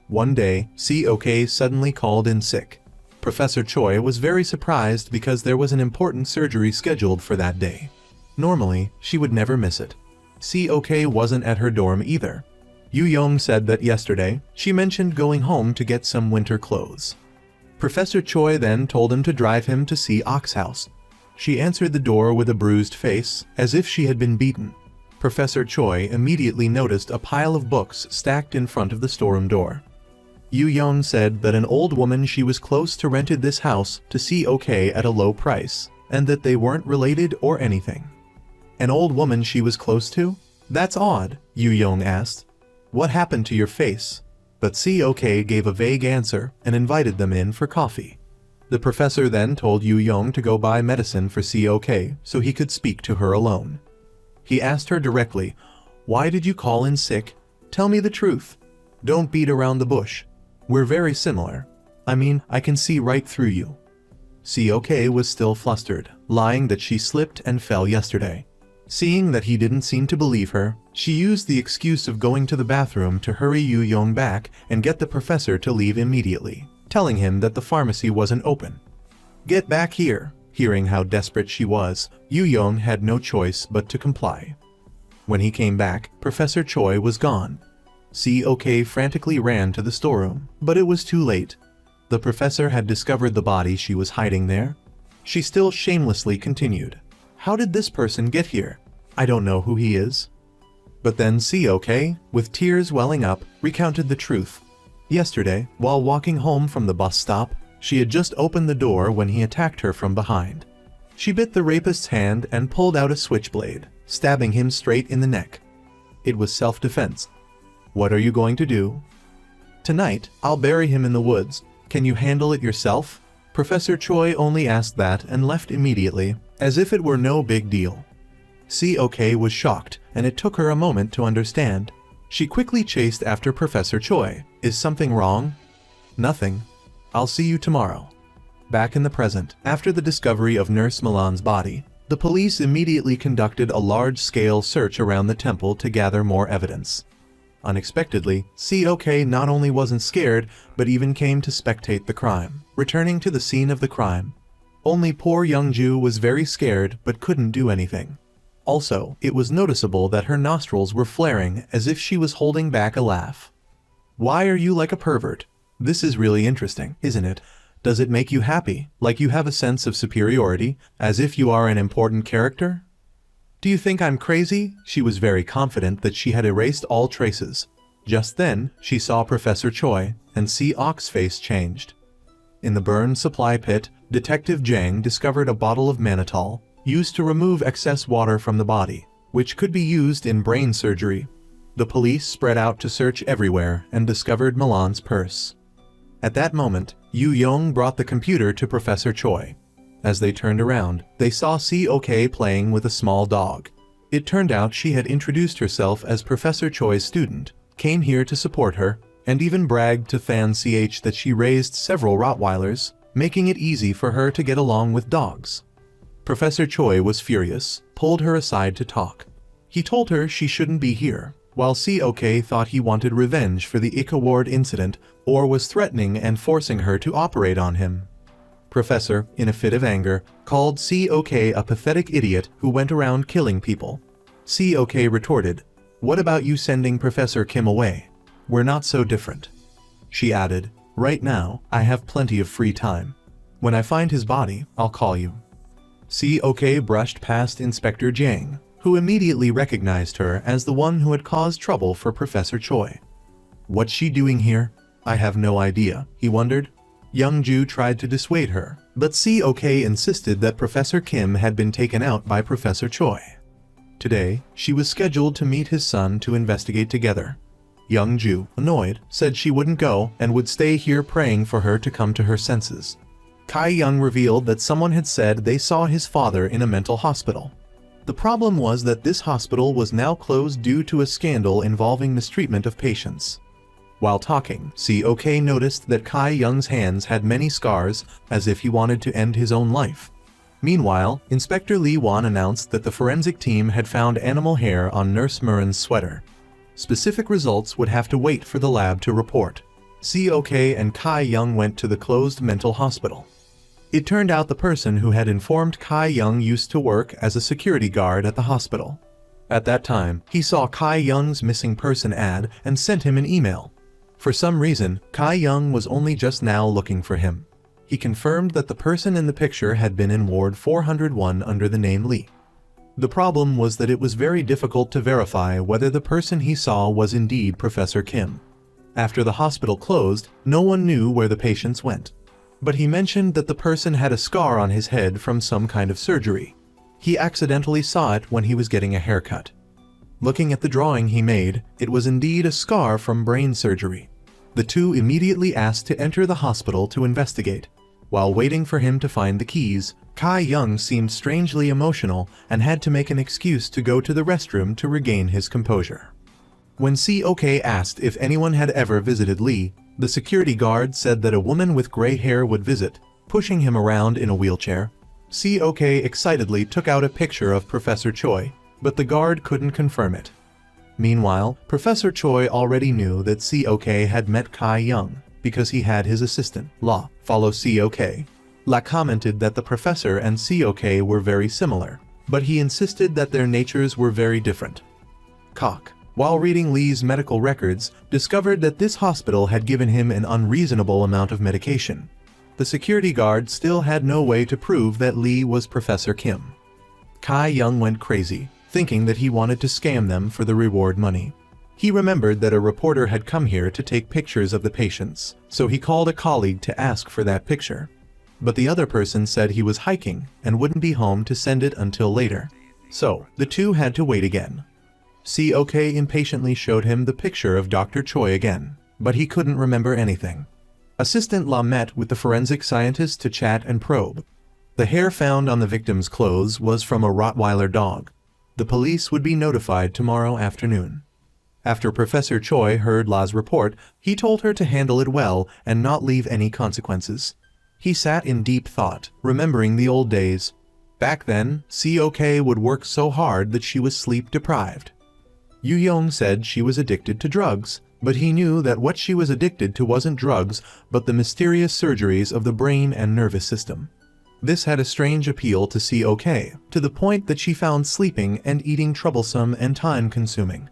One day, Seok suddenly called in sick. Professor Choi was very surprised because there was an important surgery scheduled for that day. Normally, she would never miss it. Seok wasn't at her dorm either. Yu Yong said that yesterday, she mentioned going home to get some winter clothes. Professor Choi then told him to drive him to Seok's house. She answered the door with a bruised face, as if she had been beaten. Professor Choi immediately noticed a pile of books stacked in front of the storeroom door. Yu Yong said that an old woman she was close to rented this house to Seok at a low price, and that they weren't related or anything. An old woman she was close to? That's odd, Yu Yong asked. What happened to your face? But Seok gave a vague answer and invited them in for coffee. The professor then told Yu Yong to go buy medicine for Seok so he could speak to her alone. He asked her directly, "Why did you call in sick? Tell me the truth. Don't beat around the bush. We're very similar. I mean, I can see right through you." Seok was still flustered, lying that she slipped and fell yesterday. Seeing that he didn't seem to believe her, she used the excuse of going to the bathroom to hurry Yu Yong back and get the professor to leave immediately, telling him that the pharmacy wasn't open. "Get back here." Hearing how desperate she was, Yu Yong had no choice but to comply. When he came back, Professor Choi was gone. Seok frantically ran to the storeroom, but it was too late. The professor had discovered the body she was hiding there. She still shamelessly continued, "How did this person get here? I don't know who he is." But then Seok, with tears welling up, recounted the truth. Yesterday, while walking home from the bus stop, she had just opened the door when he attacked her from behind. She bit the rapist's hand and pulled out a switchblade, stabbing him straight in the neck. It was self-defense. "What are you going to do?" "Tonight, I'll bury him in the woods. Can you handle it yourself?" Professor Choi only asked that and left immediately, as if it were no big deal. Seok was shocked, and it took her a moment to understand. She quickly chased after Professor Choi. "Is something wrong?" "Nothing. I'll see you tomorrow." Back in the present, after the discovery of Nurse Milan's body, the police immediately conducted a large-scale search around the temple to gather more evidence. Unexpectedly, Seok not only wasn't scared, but even came to spectate the crime, returning to the scene of the crime. Only poor Youngju was very scared but couldn't do anything. Also, it was noticeable that her nostrils were flaring as if she was holding back a laugh. "Why are you like a pervert? This is really interesting, isn't it? Does it make you happy, like you have a sense of superiority, as if you are an important character?" "Do you think I'm crazy?" She was very confident that she had erased all traces. Just then, she saw Professor Choi, and Seok's face changed. In the burned supply pit, Detective Jang discovered a bottle of mannitol, used to remove excess water from the body, which could be used in brain surgery. The police spread out to search everywhere and discovered Milan's purse. At that moment, Yu Yong brought the computer to Professor Choi. As they turned around, they saw COK playing with a small dog. It turned out she had introduced herself as Professor Choi's student, came here to support her, and even bragged to Fan CH that she raised several Rottweilers, making it easy for her to get along with dogs. Professor Choi was furious, pulled her aside to talk. He told her she shouldn't be here, while COK thought he wanted revenge for the Ikada Award incident or was threatening and forcing her to operate on him. Professor, in a fit of anger, called COK a pathetic idiot who went around killing people. COK retorted, "What about you sending Professor Kim away? We're not so different." She added, "Right now, I have plenty of free time. When I find his body, I'll call you." COK brushed past Inspector Jiang, who immediately recognized her as the one who had caused trouble for Professor Choi. "What's she doing here? I have no idea," he wondered. Young Ju tried to dissuade her, but COK insisted that Professor Kim had been taken out by Professor Choi. Today, she was scheduled to meet his son to investigate together. Young Ju, annoyed, said she wouldn't go and would stay here praying for her to come to her senses. Kai Young revealed that someone had said they saw his father in a mental hospital. The problem was that this hospital was now closed due to a scandal involving mistreatment of patients. While talking, COK noticed that Kai Young's hands had many scars, as if he wanted to end his own life. Meanwhile, Inspector Lee Wan announced that the forensic team had found animal hair on Nurse Murin's sweater. Specific results would have to wait for the lab to report. COK and Kai Young went to the closed mental hospital. It turned out the person who had informed Kai Young used to work as a security guard at the hospital. At that time, he saw Kai Young's missing person ad and sent him an email. For some reason, Kai Young was only just now looking for him. He confirmed that the person in the picture had been in Ward 401 under the name Lee. The problem was that it was very difficult to verify whether the person he saw was indeed Professor Kim. After the hospital closed, no one knew where the patients went. But he mentioned that the person had a scar on his head from some kind of surgery. He accidentally saw it when he was getting a haircut. Looking at the drawing he made, it was indeed a scar from brain surgery. The two immediately asked to enter the hospital to investigate. While waiting for him to find the keys, Kai Young seemed strangely emotional and had to make an excuse to go to the restroom to regain his composure. When COK asked if anyone had ever visited Lee, the security guard said that a woman with gray hair would visit, pushing him around in a wheelchair. COK excitedly took out a picture of Professor Choi, but the guard couldn't confirm it. Meanwhile, Professor Choi already knew that COK had met Kai Young because he had his assistant, La, follow COK. La commented that the professor and COK were very similar, but he insisted that their natures were very different. Kok, while reading Lee's medical records, discovered that this hospital had given him an unreasonable amount of medication. The security guard still had no way to prove that Lee was Professor Kim. Kai Young went crazy, thinking that he wanted to scam them for the reward money. He remembered that a reporter had come here to take pictures of the patients, so he called a colleague to ask for that picture. But the other person said he was hiking and wouldn't be home to send it until later. So, the two had to wait again. COK impatiently showed him the picture of Dr. Choi again, but he couldn't remember anything. Assistant La met with the forensic scientist to chat and probe. The hair found on the victim's clothes was from a Rottweiler dog. The police would be notified tomorrow afternoon. After Professor Choi heard La's report, he told her to handle it well and not leave any consequences. He sat in deep thought, remembering the old days. Back then, COK would work so hard that she was sleep-deprived. Yu Yong said she was addicted to drugs, but he knew that what she was addicted to wasn't drugs, but the mysterious surgeries of the brain and nervous system. This had a strange appeal to COK, to the point that she found sleeping and eating troublesome and time-consuming.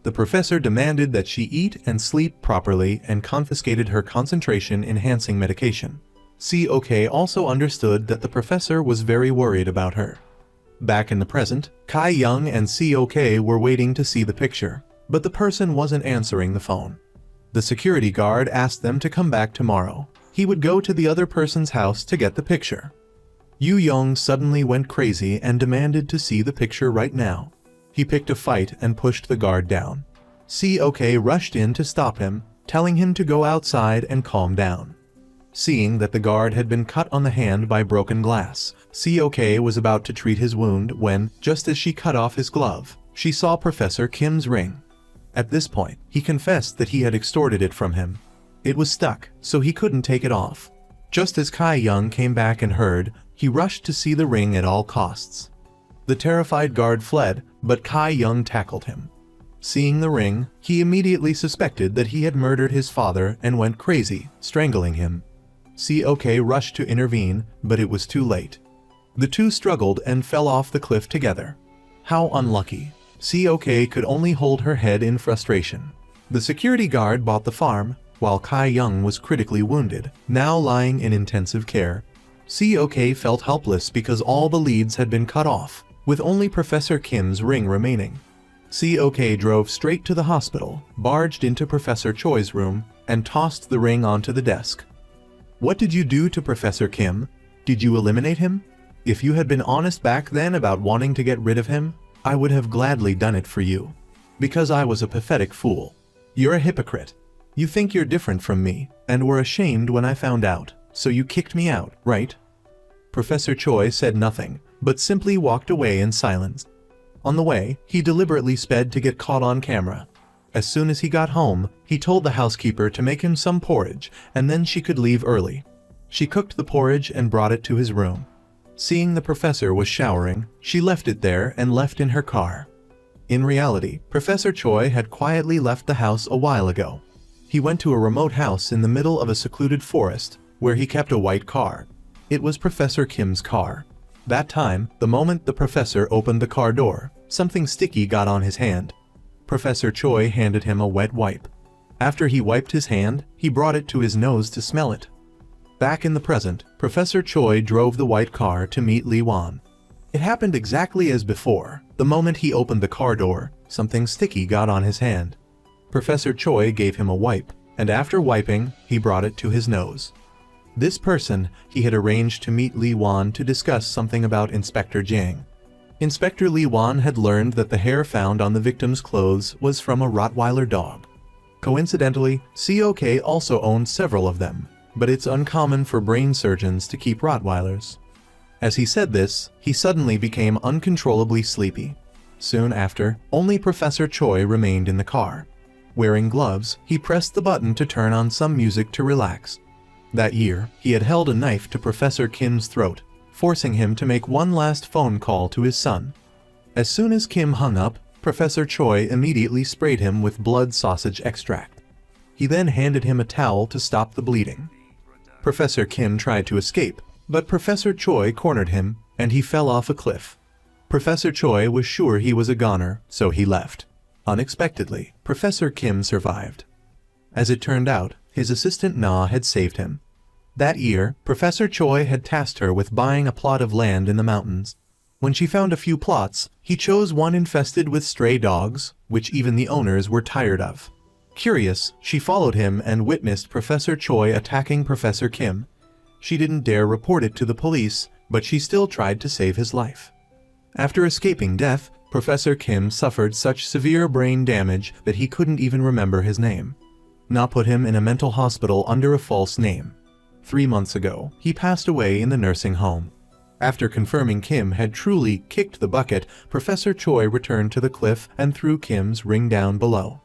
The professor demanded that she eat and sleep properly and confiscated her concentration-enhancing medication. COK also understood that the professor was very worried about her. Back in the present, Kai Young and COK were waiting to see the picture, but the person wasn't answering the phone. The security guard asked them to come back tomorrow. He would go to the other person's house to get the picture. Yu Yong suddenly went crazy and demanded to see the picture right now. He picked a fight and pushed the guard down. Choi rushed in to stop him, telling him to go outside and calm down. Seeing that the guard had been cut on the hand by broken glass, Choi was about to treat his wound when, just as she cut off his glove, she saw Professor Kim's ring. At this point, he confessed that he had extorted it from him. It was stuck, so he couldn't take it off. Just as Kai Young came back and heard, he rushed to see the ring at all costs. The terrified guard fled, but Kai Young tackled him. Seeing the ring, he immediately suspected that he had murdered his father and went crazy, strangling him. Choi rushed to intervene, but it was too late. The two struggled and fell off the cliff together. How unlucky. Choi could only hold her head in frustration. The security guard bought the farm, while Kai Young was critically wounded, now lying in intensive care. Choi felt helpless because all the leads had been cut off, with only Professor Kim's ring remaining. Choi drove straight to the hospital, barged into Professor Choi's room, and tossed the ring onto the desk. What did you do to Professor Kim? Did you eliminate him? If you had been honest back then about wanting to get rid of him, I would have gladly done it for you. Because I was a pathetic fool. You're a hypocrite. You think you're different from me, and were ashamed when I found out, so you kicked me out, right? Professor Choi said nothing, but simply walked away in silence. On the way, he deliberately sped to get caught on camera. As soon as he got home, he told the housekeeper to make him some porridge, and then she could leave early. She cooked the porridge and brought it to his room. Seeing the professor was showering, she left it there and left in her car. In reality, Professor Choi had quietly left the house a while ago. He went to a remote house in the middle of a secluded forest, where he kept a white car. It was Professor Kim's car. That time, the moment the professor opened the car door, something sticky got on his hand. Professor Choi handed him a wet wipe. After he wiped his hand, he brought it to his nose to smell it. Back in the present, Professor Choi drove the white car to meet Lee Wan. It happened exactly as before. The moment he opened the car door, something sticky got on his hand. Professor Choi gave him a wipe, and after wiping, he brought it to his nose. This person, he had arranged to meet Lee Wan to discuss something about Inspector Jiang. Inspector Lee Wan had learned that the hair found on the victim's clothes was from a Rottweiler dog. Coincidentally, Choi also owned several of them, but it's uncommon for brain surgeons to keep Rottweilers. As he said this, he suddenly became uncontrollably sleepy. Soon after, only Professor Choi remained in the car. Wearing gloves, he pressed the button to turn on some music to relax. That year, he had held a knife to Professor Kim's throat, forcing him to make one last phone call to his son. As soon as Kim hung up, Professor Choi immediately sprayed him with blood sausage extract. He then handed him a towel to stop the bleeding. Professor Kim tried to escape, but Professor Choi cornered him, and he fell off a cliff. Professor Choi was sure he was a goner, so he left. Unexpectedly, Professor Kim survived. As it turned out, his assistant Na had saved him. That year, Professor Choi had tasked her with buying a plot of land in the mountains. When she found a few plots, he chose one infested with stray dogs, which even the owners were tired of. Curious, she followed him and witnessed Professor Choi attacking Professor Kim. She didn't dare report it to the police, but she still tried to save his life. After escaping death, Professor Kim suffered such severe brain damage that he couldn't even remember his name. Na put him in a mental hospital under a false name. 3 months ago, he passed away in the nursing home. After confirming Kim had truly kicked the bucket, Professor Choi returned to the cliff and threw Kim's ring down below.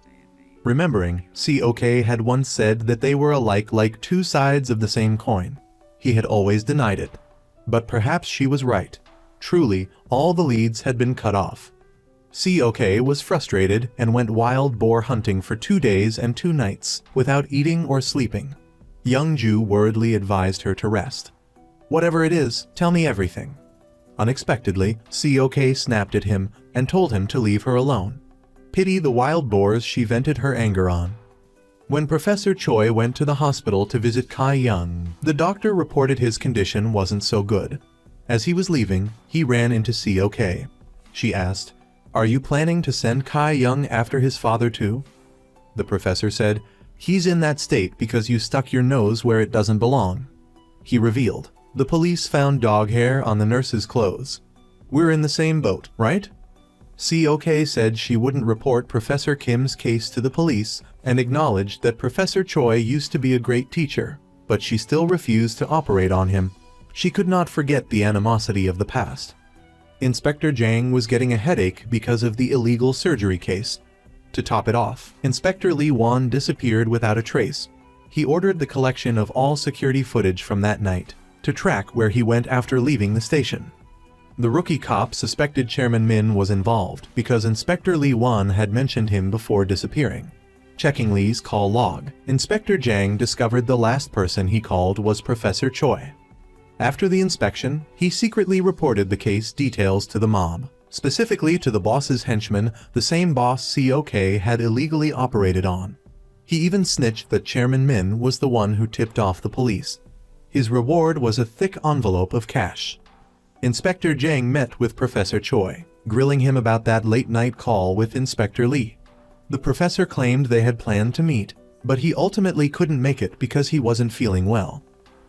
Remembering, Choi had once said that they were alike, like two sides of the same coin. He had always denied it. But perhaps she was right. Truly, all the leads had been cut off. Choi was frustrated and went wild boar hunting for 2 days and 2 nights, without eating or sleeping. Young Ju worriedly advised her to rest. Whatever it is, tell me everything. Unexpectedly, Choi snapped at him and told him to leave her alone. Pity the wild boars she vented her anger on. When Professor Choi went to the hospital to visit Kai Young, the doctor reported his condition wasn't so good. As he was leaving, he ran into Choi. She asked, "Are you planning to send Kai Young after his father too?" The professor said, "He's in that state because you stuck your nose where it doesn't belong." He revealed, "The police found dog hair on the nurse's clothes. We're in the same boat, right?" COK said she wouldn't report Professor Kim's case to the police and acknowledged that Professor Choi used to be a great teacher, but she still refused to operate on him. She could not forget the animosity of the past. Inspector Jang was getting a headache because of the illegal surgery case. To top it off, Inspector Lee Won disappeared without a trace. He ordered the collection of all security footage from that night to track where he went after leaving the station. The rookie cop suspected Chairman Min was involved because Inspector Lee Won had mentioned him before disappearing. Checking Lee's call log, Inspector Jang discovered the last person he called was Professor Choi. After the inspection, he secretly reported the case details to the mob, specifically to the boss's henchman, the same boss COK had illegally operated on. He even snitched that Chairman Min was the one who tipped off the police. His reward was a thick envelope of cash. Inspector Jang met with Professor Choi, grilling him about that late-night call with Inspector Lee. The professor claimed they had planned to meet, but he ultimately couldn't make it because he wasn't feeling well.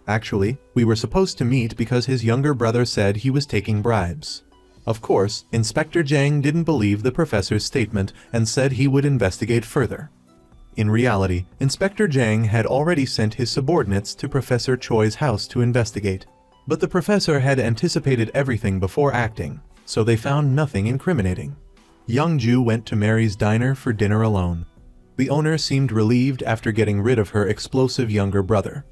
Actually, we were supposed to meet because his younger brother said he was taking bribes. Of course, Inspector Jang didn't believe the professor's statement and said he would investigate further. In reality, Inspector Jang had already sent his subordinates to Professor Choi's house to investigate. But the professor had anticipated everything before acting, so they found nothing incriminating. Young-ju went to Mary's diner for dinner alone. The owner seemed relieved after getting rid of her explosive younger brother.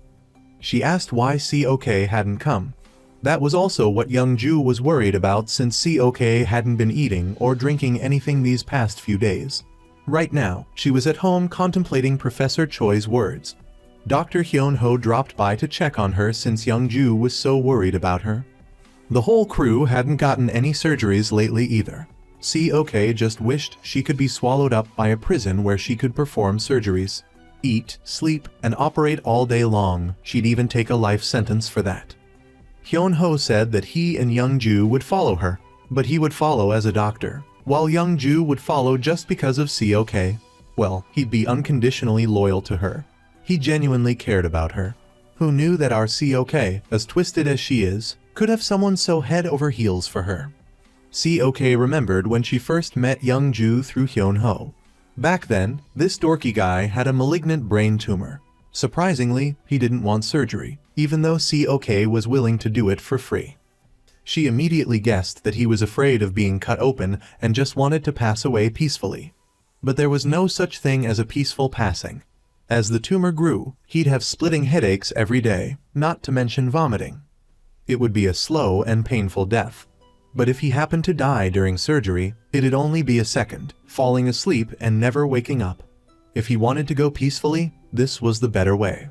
She asked why COK hadn't come. That was also what Young-ju was worried about since COK hadn't been eating or drinking anything these past few days. Right now, she was at home contemplating Professor Choi's words. Dr. Hyun-ho dropped by to check on her since Young-ju was so worried about her. The whole crew hadn't gotten any surgeries lately either. COK just wished she could be swallowed up by a prison where she could perform surgeries. Eat, sleep, and operate all day long. She'd even take a life sentence for that. Hyun-ho said that he and Young-ju would follow her, but he would follow as a doctor, while Young-ju would follow just because of COK. Well, he'd be unconditionally loyal to her. He genuinely cared about her. Who knew that our COK, as twisted as she is, could have someone so head over heels for her? COK remembered when she first met Young-ju through Hyun-ho. Back then, this dorky guy had a malignant brain tumor. Surprisingly, he didn't want surgery, even though COK was willing to do it for free. She immediately guessed that he was afraid of being cut open and just wanted to pass away peacefully. But there was no such thing as a peaceful passing. As the tumor grew, he'd have splitting headaches every day, not to mention vomiting. It would be a slow and painful death. But if he happened to die during surgery, it'd only be a second, falling asleep and never waking up. If he wanted to go peacefully, this was the better way.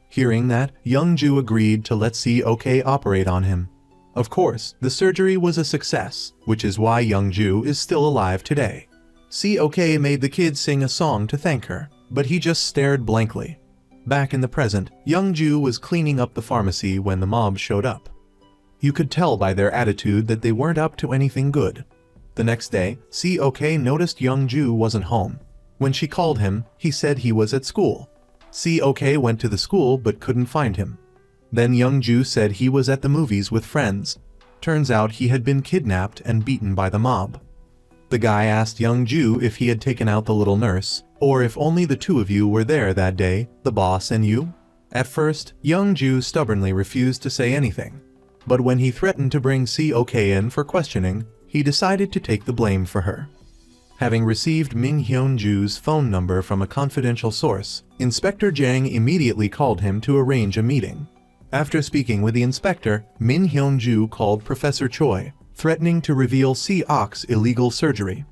Hearing that, Young-ju agreed to let COK operate on him. Of course, the surgery was a success, which is why Young-ju is still alive today. COK made the kid sing a song to thank her, but he just stared blankly. Back in the present, Young-ju was cleaning up the pharmacy when the mob showed up. You could tell by their attitude that they weren't up to anything good. The next day, COK noticed Young-ju wasn't home. When she called him, he said he was at school. COK went to the school but couldn't find him. Then Young-ju said he was at the movies with friends. Turns out he had been kidnapped and beaten by the mob. The guy asked Young-ju if he had taken out the little nurse, or if only the two of you were there that day, the boss and you. At first, Young-ju stubbornly refused to say anything. But when he threatened to bring COK in for questioning, he decided to take the blame for her. Having received Min Hyun-ju's phone number from a confidential source, Inspector Jang immediately called him to arrange a meeting. After speaking with the inspector, Min Hyun-ju called Professor Choi, threatening to reveal COK's illegal surgery.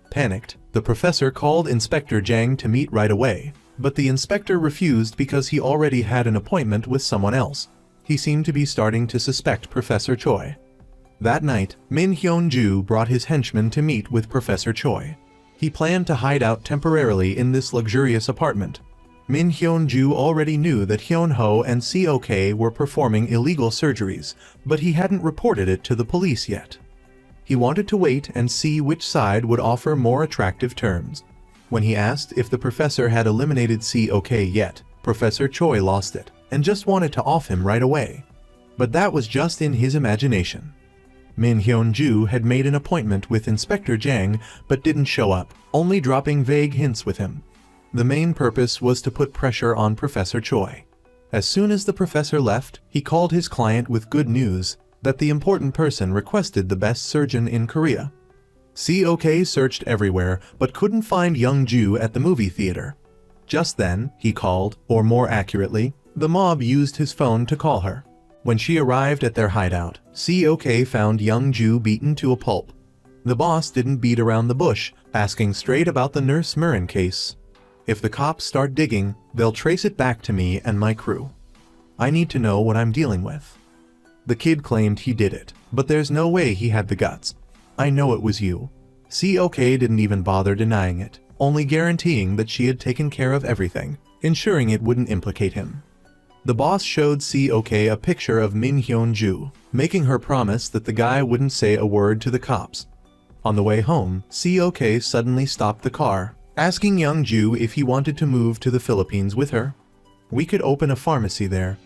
Panicked, the professor called Inspector Jang to meet right away, but the inspector refused because he already had an appointment with someone else. He seemed to be starting to suspect Professor Choi. That night, Min Hyun-ju brought his henchman to meet with Professor Choi. He planned to hide out temporarily in this luxurious apartment. Min Hyun-ju already knew that Hyun-ho and COK were performing illegal surgeries, but he hadn't reported it to the police yet. He wanted to wait and see which side would offer more attractive terms. When he asked if the professor had eliminated COK yet, Professor Choi lost it and just wanted to off him right away. But that was just in his imagination. Min Hyun-ju had made an appointment with Inspector Jang but didn't show up, only dropping vague hints with him. The main purpose was to put pressure on Professor Choi. As soon as the professor left, he called his client with good news that the important person requested the best surgeon in Korea. COK searched everywhere but couldn't find Young-ju at the movie theater. Just then, he called, or more accurately, the mob used his phone to call her. When she arrived at their hideout, COK found Young-ju beaten to a pulp. The boss didn't beat around the bush, asking straight about the Nurse Murin case. If the cops start digging, they'll trace it back to me and my crew. I need to know what I'm dealing with. The kid claimed he did it, but there's no way he had the guts. I know it was you. COK didn't even bother denying it, only guaranteeing that she had taken care of everything, ensuring it wouldn't implicate him. The boss showed COK a picture of Min Hyun-ju, making her promise that the guy wouldn't say a word to the cops. On the way home, COK suddenly stopped the car, asking Young-ju if he wanted to move to the Philippines with her. We could open a pharmacy there.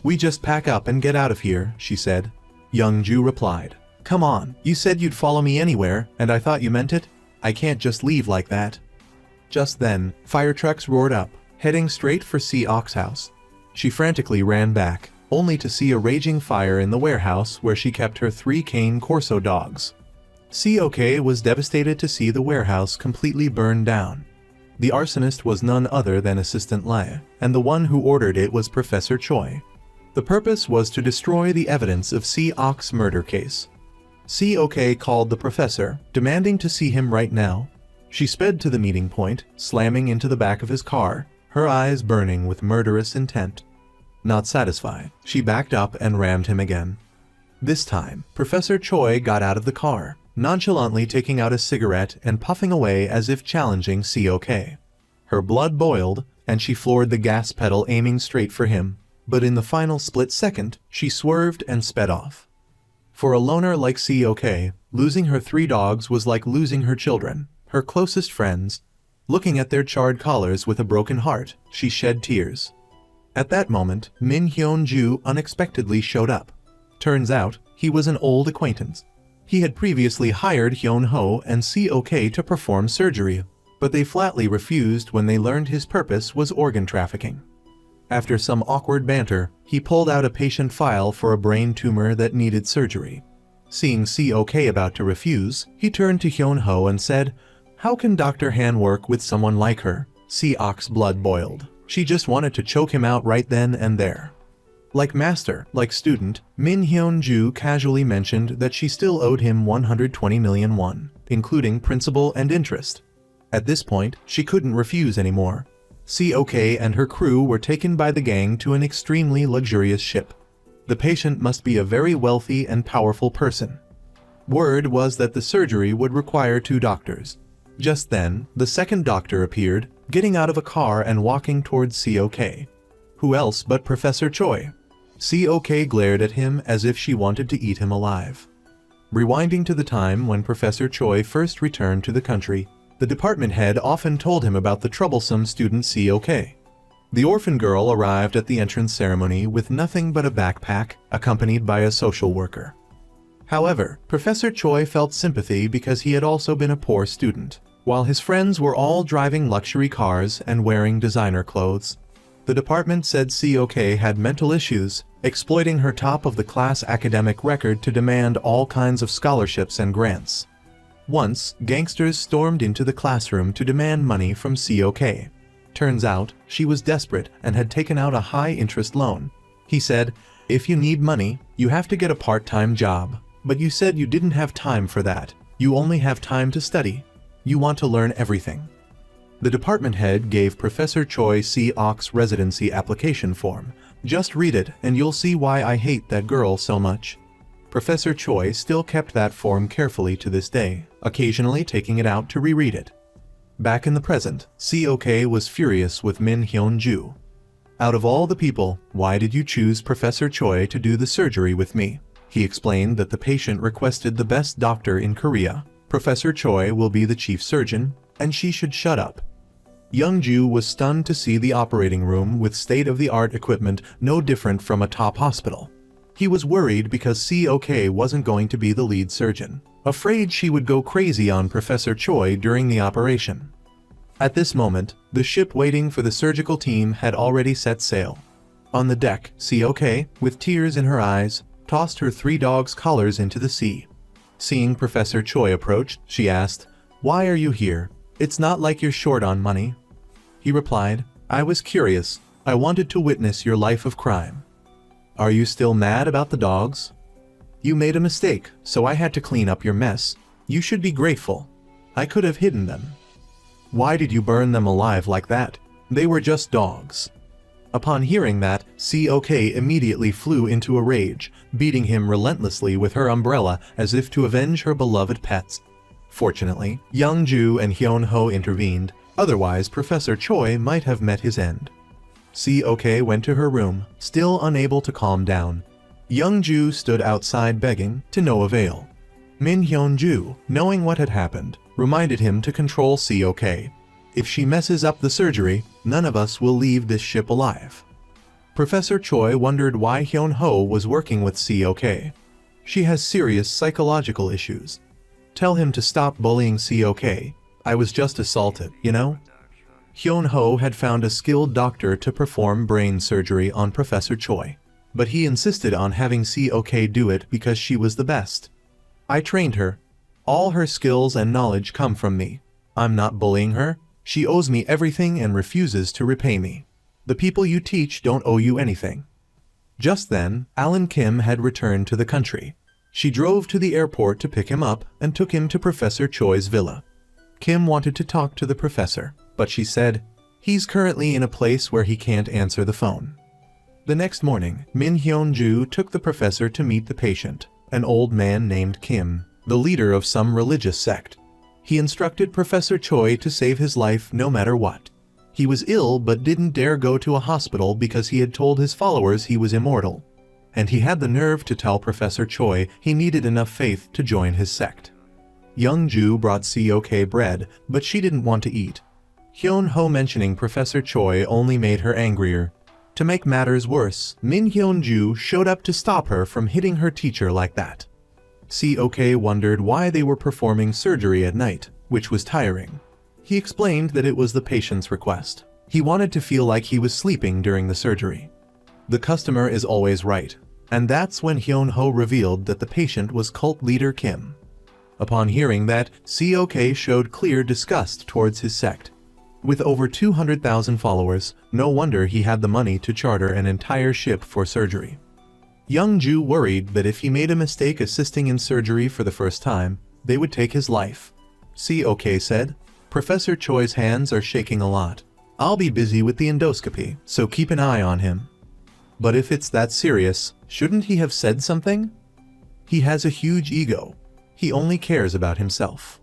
We just pack up and get out of here, she said. Young-ju replied, come on, you said you'd follow me anywhere, and I thought you meant it? I can't just leave like that. Just then, fire trucks roared up, heading straight for COK's house. She frantically ran back, only to see a raging fire in the warehouse where she kept her 3 Cane Corso dogs. COK was devastated to see the warehouse completely burned down. The arsonist was none other than Assistant Lai, and the one who ordered it was Professor Choi. The purpose was to destroy the evidence of COK's murder case. COK called the professor, demanding to see him right now. She sped to the meeting point, slamming into the back of his car, her eyes burning with murderous intent. Not satisfied, she backed up and rammed him again. This time, Professor Choi got out of the car, nonchalantly taking out a cigarette and puffing away as if challenging COK. Her blood boiled, and she floored the gas pedal aiming straight for him, but in the final split second, she swerved and sped off. For a loner like COK, losing her 3 dogs was like losing her children, her closest friends. Looking at their charred collars with a broken heart, she shed tears. At that moment, Min Hyun-ju unexpectedly showed up. Turns out, he was an old acquaintance. He had previously hired Hyun-ho and COK to perform surgery, but they flatly refused when they learned his purpose was organ trafficking. After some awkward banter, he pulled out a patient file for a brain tumor that needed surgery. Seeing COK about to refuse, he turned to Hyun-ho and said, "How can Dr. Han work with someone like her?" COK's blood boiled. She just wanted to choke him out right then and there. Like master, like student, Min Hyun-ju casually mentioned that she still owed him 120 million won, including principal and interest. At this point, she couldn't refuse anymore. COK and her crew were taken by the gang to an extremely luxurious ship. The patient must be a very wealthy and powerful person. Word was that the surgery would require 2 doctors. Just then, the second doctor appeared, getting out of a car and walking towards COK. Who else but Professor Choi? COK glared at him as if she wanted to eat him alive. Rewinding to the time when Professor Choi first returned to the country, the department head often told him about the troublesome student COK. The orphan girl arrived at the entrance ceremony with nothing but a backpack, accompanied by a social worker. However, Professor Choi felt sympathy because he had also been a poor student, while his friends were all driving luxury cars and wearing designer clothes. The department said COK had mental issues, exploiting her top-of-the-class academic record to demand all kinds of scholarships and grants. Once, gangsters stormed into the classroom to demand money from COK. Turns out, she was desperate and had taken out a high-interest loan. He said, "If you need money, you have to get a part-time job. But you said you didn't have time for that. You only have time to study. You want to learn everything." The department head gave Professor Choi COK's residency application form. "Just read it and you'll see why I hate that girl so much." Professor Choi still kept that form carefully to this day, occasionally taking it out to reread it. Back in the present, COK was furious with Min Hyun-ju. "Out of all the people, why did you choose Professor Choi to do the surgery with me?" He explained that the patient requested the best doctor in Korea. Professor Choi will be the chief surgeon, and she should shut up. Young-ju was stunned to see the operating room with state-of-the-art equipment no different from a top hospital. He was worried because COK wasn't going to be the lead surgeon, afraid she would go crazy on Professor Choi during the operation. At this moment, the ship waiting for the surgical team had already set sail. On the deck, COK, with tears in her eyes, tossed her 3 dogs' collars into the sea. Seeing Professor Choi approach, she asked, "Why are you here? It's not like you're short on money." He replied, "I was curious. I wanted to witness your life of crime." "Are you still mad about the dogs?" "You made a mistake, so I had to clean up your mess. You should be grateful. I could have hidden them." "Why did you burn them alive like that? They were just dogs." Upon hearing that, COK immediately flew into a rage, beating him relentlessly with her umbrella as if to avenge her beloved pets. Fortunately, Young-ju and Hyun-ho intervened, otherwise Professor Choi might have met his end. COK went to her room, still unable to calm down. Young-ju stood outside begging, to no avail. Min Hyun-ju, knowing what had happened, reminded him to control COK. "If she messes up the surgery, none of us will leave this ship alive." Professor Choi wondered why Hyun-ho was working with COK. She has serious psychological issues. "Tell him to stop bullying COK. I was just assaulted, you know?" Hyun-ho had found a skilled doctor to perform brain surgery on Professor Choi, but he insisted on having COK do it because she was the best. "I trained her. All her skills and knowledge come from me. I'm not bullying her. She owes me everything and refuses to repay me. The people you teach don't owe you anything." Just then, Alan Kim had returned to the country. She drove to the airport to pick him up and took him to Professor Choi's villa. Kim wanted to talk to the professor, but she said, "He's currently in a place where he can't answer the phone." The next morning, Min Hyun-ju took the professor to meet the patient, an old man named Kim, the leader of some religious sect. He instructed Professor Choi to save his life no matter what. He was ill but didn't dare go to a hospital because he had told his followers he was immortal. And he had the nerve to tell Professor Choi he needed enough faith to join his sect. Young-ju brought COK bread, but she didn't want to eat. Hyun-ho mentioning Professor Choi only made her angrier. To make matters worse, Min Hyun-ju showed up to stop her from hitting her teacher like that. COK wondered why they were performing surgery at night, which was tiring. He explained that it was the patient's request. He wanted to feel like he was sleeping during the surgery. The customer is always right, and that's when Hyun-ho revealed that the patient was cult leader Kim. Upon hearing that, COK showed clear disgust towards his sect. With over 200,000 followers, no wonder he had the money to charter an entire ship for surgery. Young-ju worried that if he made a mistake assisting in surgery for the first time, they would take his life. COK said, "Professor Choi's hands are shaking a lot. I'll be busy with the endoscopy, so keep an eye on him." But if it's that serious, shouldn't he have said something? He has a huge ego. He only cares about himself.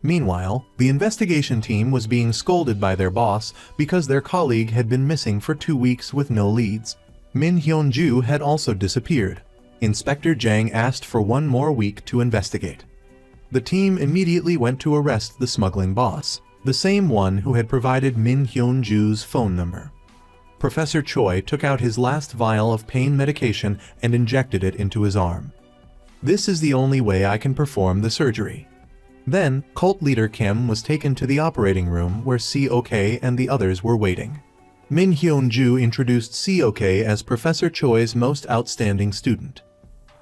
Meanwhile, the investigation team was being scolded by their boss because their colleague had been missing for 2 weeks with no leads. Min Hyun-ju had also disappeared. Inspector Jang asked for 1 more week to investigate. The team immediately went to arrest the smuggling boss, the same one who had provided Min Hyun-ju's phone number. Professor Choi took out his last vial of pain medication and injected it into his arm. "This is the only way I can perform the surgery." Then, cult leader Kim was taken to the operating room where COK and the others were waiting. Min Hyun-ju introduced COK as Professor Choi's most outstanding student.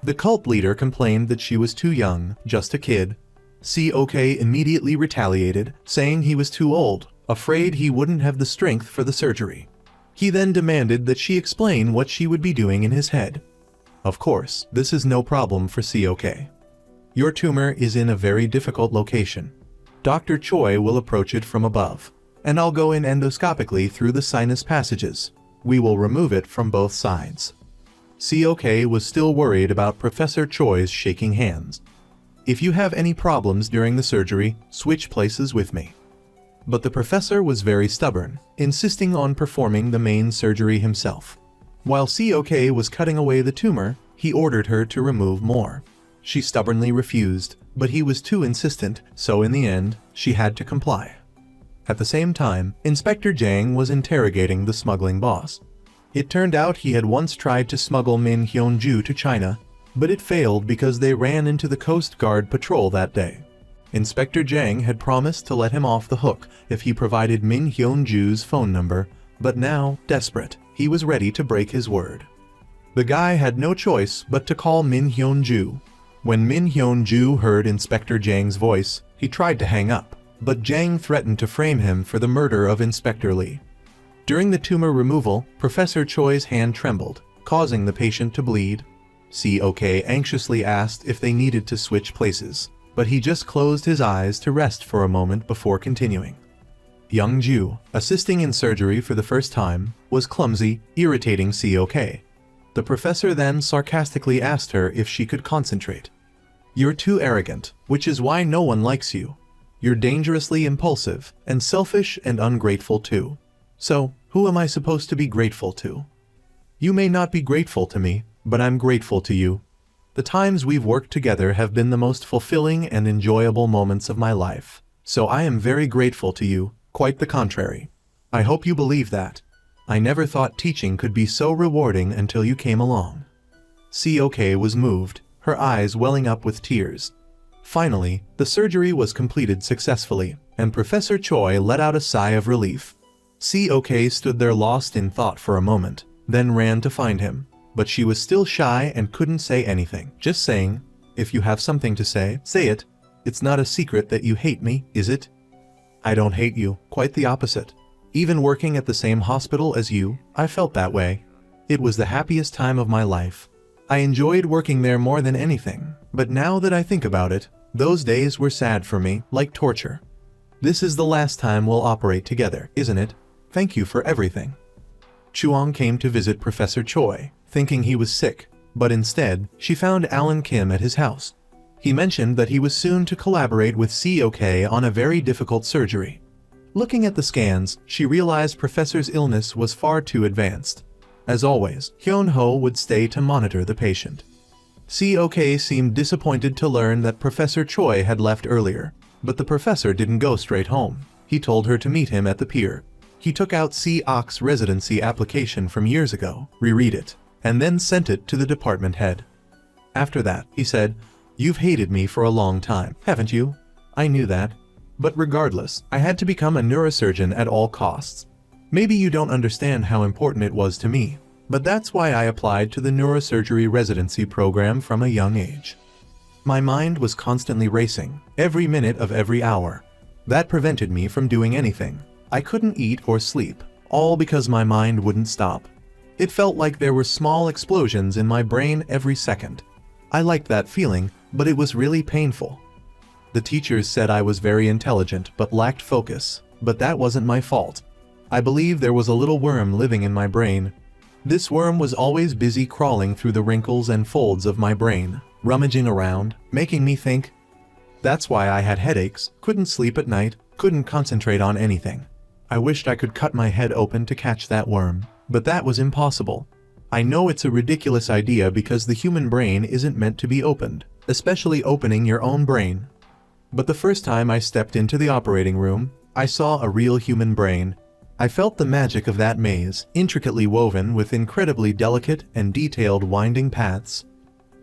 The cult leader complained that she was too young, just a kid. COK immediately retaliated, saying he was too old, afraid he wouldn't have the strength for the surgery. He then demanded that she explain what she would be doing in his head. Of course, this is no problem for COK. "Your tumor is in a very difficult location. Dr. Choi will approach it from above, and I'll go in endoscopically through the sinus passages. We will remove it from both sides." COK was still worried about Professor Choi's shaking hands. "If you have any problems during the surgery, switch places with me." But the professor was very stubborn, insisting on performing the main surgery himself. While COK was cutting away the tumor, he ordered her to remove more. She stubbornly refused, but he was too insistent, so in the end, she had to comply. At the same time, Inspector Jang was interrogating the smuggling boss. It turned out he had once tried to smuggle Min Hyun-ju to China, but it failed because they ran into the Coast Guard patrol that day. Inspector Jang had promised to let him off the hook if he provided Min Hyun-ju's phone number, but now, desperate, he was ready to break his word. The guy had no choice but to call Min Hyun-ju. When Min Hyun-ju heard Inspector Jang's voice, he tried to hang up, but Jang threatened to frame him for the murder of Inspector Lee. During the tumor removal, Professor Choi's hand trembled, causing the patient to bleed. COK anxiously asked if they needed to switch places, but he just closed his eyes to rest for a moment before continuing. Young-ju, assisting in surgery for the first time, was clumsy, irritating COK. The professor then sarcastically asked her if she could concentrate. "You're too arrogant, which is why no one likes you. You're dangerously impulsive, and selfish and ungrateful too. So, who am I supposed to be grateful to? You may not be grateful to me, but I'm grateful to you. The times we've worked together have been the most fulfilling and enjoyable moments of my life. So I am very grateful to you, quite the contrary. I hope you believe that. I never thought teaching could be so rewarding until you came along." COK was moved, her eyes welling up with tears. Finally, the surgery was completed successfully, and Professor Choi let out a sigh of relief. COK stood there lost in thought for a moment, then ran to find him. But she was still shy and couldn't say anything, just saying, "If you have something to say, say it. It's not a secret that you hate me, is it?" "I don't hate you, quite the opposite. Even working at the same hospital as you, I felt that way. It was the happiest time of my life. I enjoyed working there more than anything, but now that I think about it, those days were sad for me, like torture. This is the last time we'll operate together, isn't it? Thank you for everything." Chuang came to visit Professor Choi, thinking he was sick, but instead, she found Alan Kim at his house. He mentioned that he was soon to collaborate with COK on a very difficult surgery. Looking at the scans, she realized Professor's illness was far too advanced. As always, Hyun-ho would stay to monitor the patient. COK seemed disappointed to learn that Professor Choi had left earlier, but the professor didn't go straight home. He told her to meet him at the pier. He took out COK's residency application from years ago, reread it, and then sent it to the department head. After that, he said, "You've hated me for a long time, haven't you? I knew that. But regardless, I had to become a neurosurgeon at all costs. Maybe you don't understand how important it was to me, but that's why I applied to the neurosurgery residency program from a young age. My mind was constantly racing, every minute of every hour. That prevented me from doing anything. I couldn't eat or sleep, all because my mind wouldn't stop. It felt like there were small explosions in my brain every second. I liked that feeling, but it was really painful. The teachers said I was very intelligent but lacked focus, but that wasn't my fault. I believe there was a little worm living in my brain. This worm was always busy crawling through the wrinkles and folds of my brain, rummaging around, making me think. That's why I had headaches, couldn't sleep at night, couldn't concentrate on anything. I wished I could cut my head open to catch that worm, but that was impossible. I know it's a ridiculous idea because the human brain isn't meant to be opened, especially opening your own brain. But the first time I stepped into the operating room, I saw a real human brain. I felt the magic of that maze, intricately woven with incredibly delicate and detailed winding paths.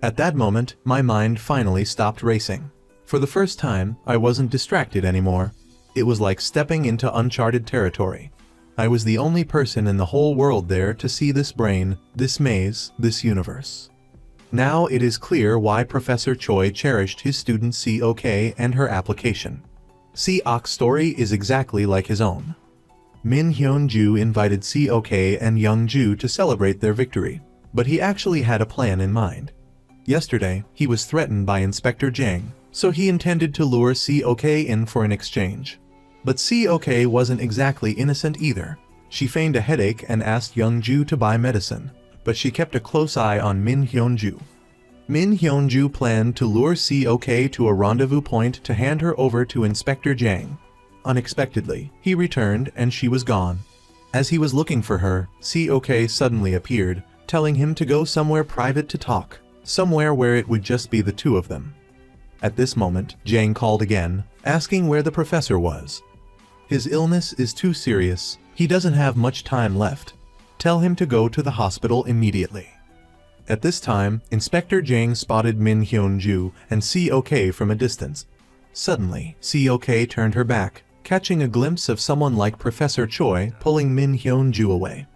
At that moment, my mind finally stopped racing. For the first time, I wasn't distracted anymore. It was like stepping into uncharted territory. I was the only person in the whole world there to see this brain, this maze, this universe. Now it is clear why Professor Choi cherished his student COK and her application. COK's story is exactly like his own. Min Hyun-ju invited COK and Young-ju to celebrate their victory, but he actually had a plan in mind. Yesterday, he was threatened by Inspector Jang, so he intended to lure COK in for an exchange. But COK wasn't exactly innocent either. She feigned a headache and asked Young-ju to buy medicine, but she kept a close eye on Min Hyun-ju. Min Hyun-ju planned to lure COK to a rendezvous point to hand her over to Inspector Jang. Unexpectedly, he returned and she was gone. As he was looking for her, COK suddenly appeared, telling him to go somewhere private to talk, somewhere where it would just be the two of them. At this moment, Jang called again, asking where the professor was. His illness is too serious, he doesn't have much time left. Tell him to go to the hospital immediately." At this time, Inspector Jang spotted Min Hyun-ju and C.O.K. from a distance. Suddenly, C.O.K. turned her back, catching a glimpse of someone like Professor Choi pulling Min Hyun-ju away.